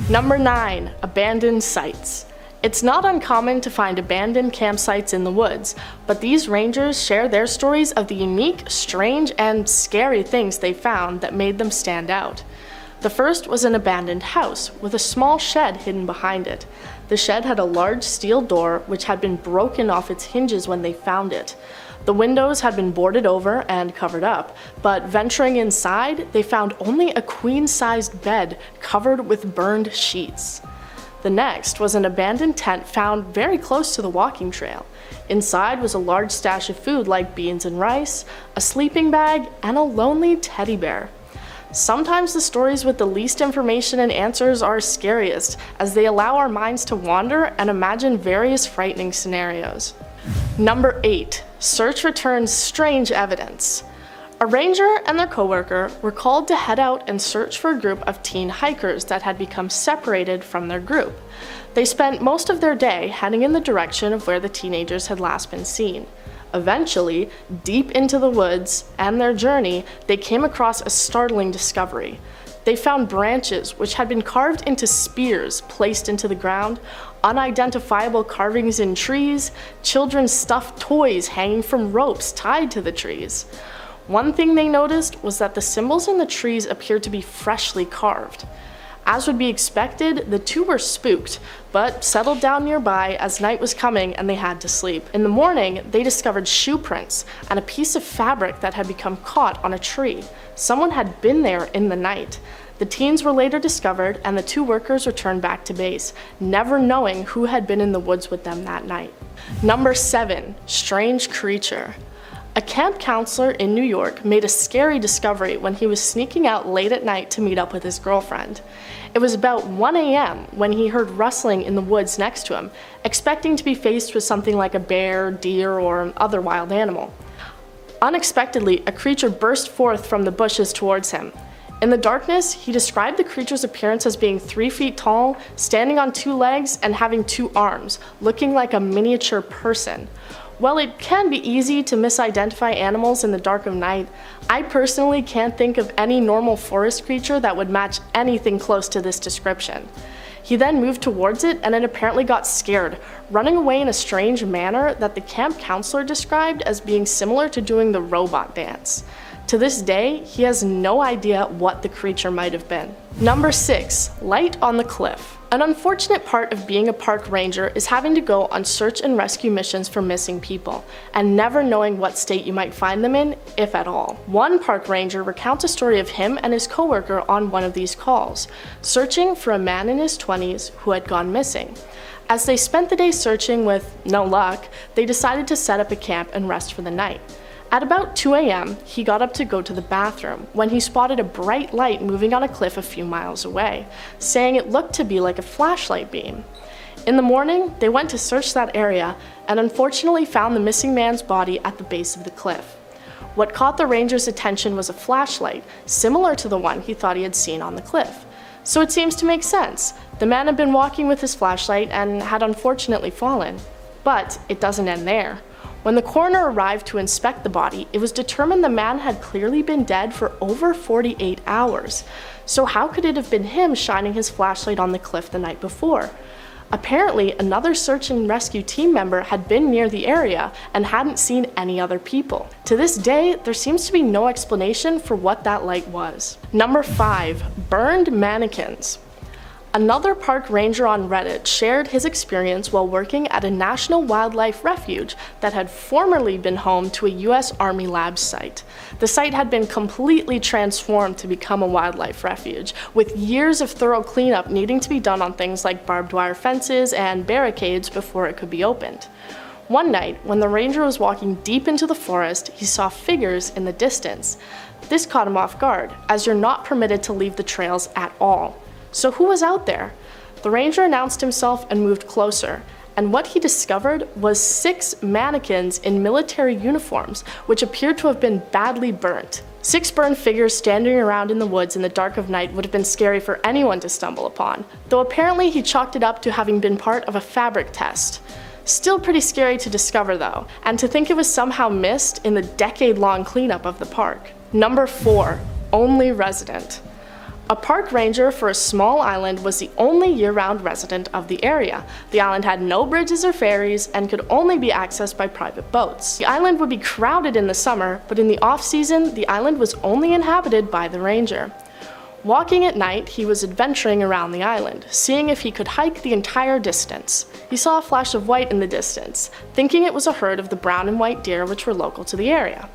Number 9. Abandoned sites. It's not uncommon to find abandoned campsites in the woods, but these rangers share their stories of the unique, strange, and scary things they found that made them stand out. The first was an abandoned house with a small shed hidden behind it. The The shed had a large steel door which had been broken off its hinges when they found it. The windows had been boarded over and covered up, but venturing inside, they found only a queen-sized bed covered with burned sheets. The next was an abandoned tent found very close to the walking trail. Inside was a large stash of food like beans and rice, a sleeping bag, and a lonely teddy bear. Sometimes the stories with the least information and answers are scariest, as they allow our minds to wander and imagine various frightening scenarios. Number 8. Search returns strange evidence. A ranger and their coworker were called to head out and search for a group of teen hikers that had become separated from their group. They spent most of their day heading in the direction of where the teenagers had last been seen. Eventually, deep into the woods and their journey, they came across a startling discovery. They found branches which had been carved into spears placed into the ground, unidentifiable carvings in trees, children's stuffed toys hanging from ropes tied to the trees. One thing they noticed was that the symbols in the trees appeared to be freshly carved. As would be expected, the two were spooked, but settled down nearby as night was coming and they had to sleep. In the morning, they discovered shoe prints and a piece of fabric that had become caught on a tree. Someone had been there in the night. The teens were later discovered and the two workers returned back to base, never knowing who had been in the woods with them that night. Number 7. Strange creature. A camp counselor in New York made a scary discovery when he was sneaking out late at night to meet up with his girlfriend. It was about 1 a.m. when he heard rustling in the woods next to him, expecting to be faced with something like a bear, deer, or other wild animal. Unexpectedly, a creature burst forth from the bushes towards him. In the darkness, he described the creature's appearance as being 3 feet tall, standing on 2 legs, and having 2 arms, looking like a miniature person. While it can be easy to misidentify animals in the dark of night, I personally can't think of any normal forest creature that would match anything close to this description. He then moved towards it and it apparently got scared, running away in a strange manner that the camp counselor described as being similar to doing the robot dance. To this day, he has no idea what the creature might have been. Number 6. Light on the cliff. An unfortunate part of being a park ranger is having to go on search and rescue missions for missing people, and never knowing what state you might find them in, if at all. One park ranger recounts a story of him and his coworker on one of these calls, searching for a man in his 20s who had gone missing. As they spent the day searching with no luck, they decided to set up a camp and rest for the night. At about 2 a.m., he got up to go to the bathroom when he spotted a bright light moving on a cliff a few miles away, saying it looked to be like a flashlight beam. In the morning, they went to search that area and unfortunately found the missing man's body at the base of the cliff. What caught the ranger's attention was a flashlight, similar to the one he thought he had seen on the cliff. So it seems to make sense. The man had been walking with his flashlight and had unfortunately fallen. But it doesn't end there. When the coroner arrived to inspect the body, it was determined the man had clearly been dead for over 48 hours. So how could it have been him shining his flashlight on the cliff the night before? Apparently, another search and rescue team member had been near the area and hadn't seen any other people. To this day, there seems to be no explanation for what that light was. Number 5. Burned mannequins. Another park ranger on Reddit shared his experience while working at a national wildlife refuge that had formerly been home to a US Army lab site. The site had been completely transformed to become a wildlife refuge, with years of thorough cleanup needing to be done on things like barbed wire fences and barricades before it could be opened. One night, when the ranger was walking deep into the forest, he saw figures in the distance. This caught him off guard, as you're not permitted to leave the trails at all. So who was out there? The ranger announced himself and moved closer, and what he discovered was 6 mannequins in military uniforms, which appeared to have been badly burnt. 6 burned figures standing around in the woods in the dark of night would have been scary for anyone to stumble upon, though apparently he chalked it up to having been part of a fabric test. Still pretty scary to discover though, and to think it was somehow missed in the decade-long cleanup of the park. Number 4. Only resident. A park ranger for a small island was the only year-round resident of the area. The island had no bridges or ferries and could only be accessed by private boats. The island would be crowded in the summer, but in the off-season, the island was only inhabited by the ranger. Walking at night, he was adventuring around the island, seeing if he could hike the entire distance. He saw a flash of white in the distance, thinking it was a herd of the brown and white deer which were local to the area.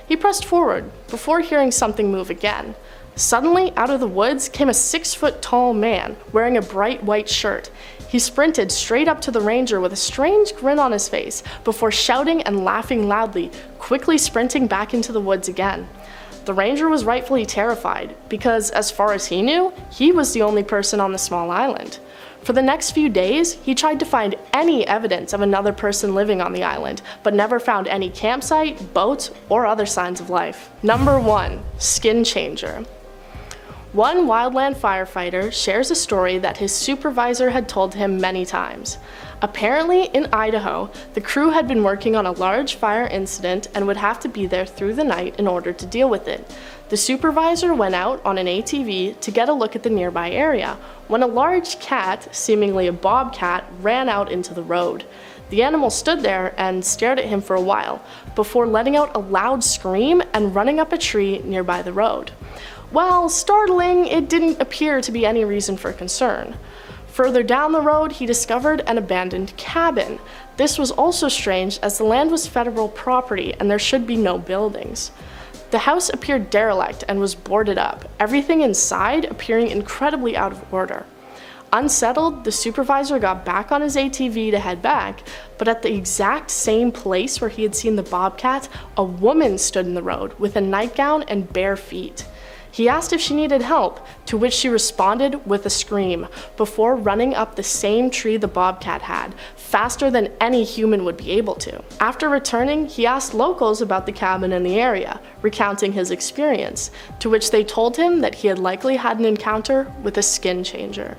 He pressed forward, before hearing something move again. Suddenly, out of the woods came a 6-foot-tall man, wearing a bright white shirt. He sprinted straight up to the ranger with a strange grin on his face, before shouting and laughing loudly, quickly sprinting back into the woods again. The ranger was rightfully terrified, because as far as he knew, he was the only person on the small island. For the next few days, he tried to find any evidence of another person living on the island, but never found any campsite, boat, or other signs of life. Number 1. Skin Changer. One wildland firefighter shares a story that his supervisor had told him many times. Apparently, in Idaho, the crew had been working on a large fire incident and would have to be there through the night in order to deal with it. The supervisor went out on an ATV to get a look at the nearby area, when a large cat, seemingly a bobcat, ran out into the road. The animal stood there and stared at him for a while, before letting out a loud scream and running up a tree nearby the road. While startling, it didn't appear to be any reason for concern. Further down the road, he discovered an abandoned cabin. This was also strange, as the land was federal property and there should be no buildings. The house appeared derelict and was boarded up, everything inside appearing incredibly out of order. Unsettled, the supervisor got back on his ATV to head back, but at the exact same place where he had seen the bobcat, a woman stood in the road with a nightgown and bare feet. He asked if she needed help, to which she responded with a scream, before running up the same tree the bobcat had, faster than any human would be able to. After returning, he asked locals about the cabin in the area, recounting his experience, to which they told him that he had likely had an encounter with a skin changer.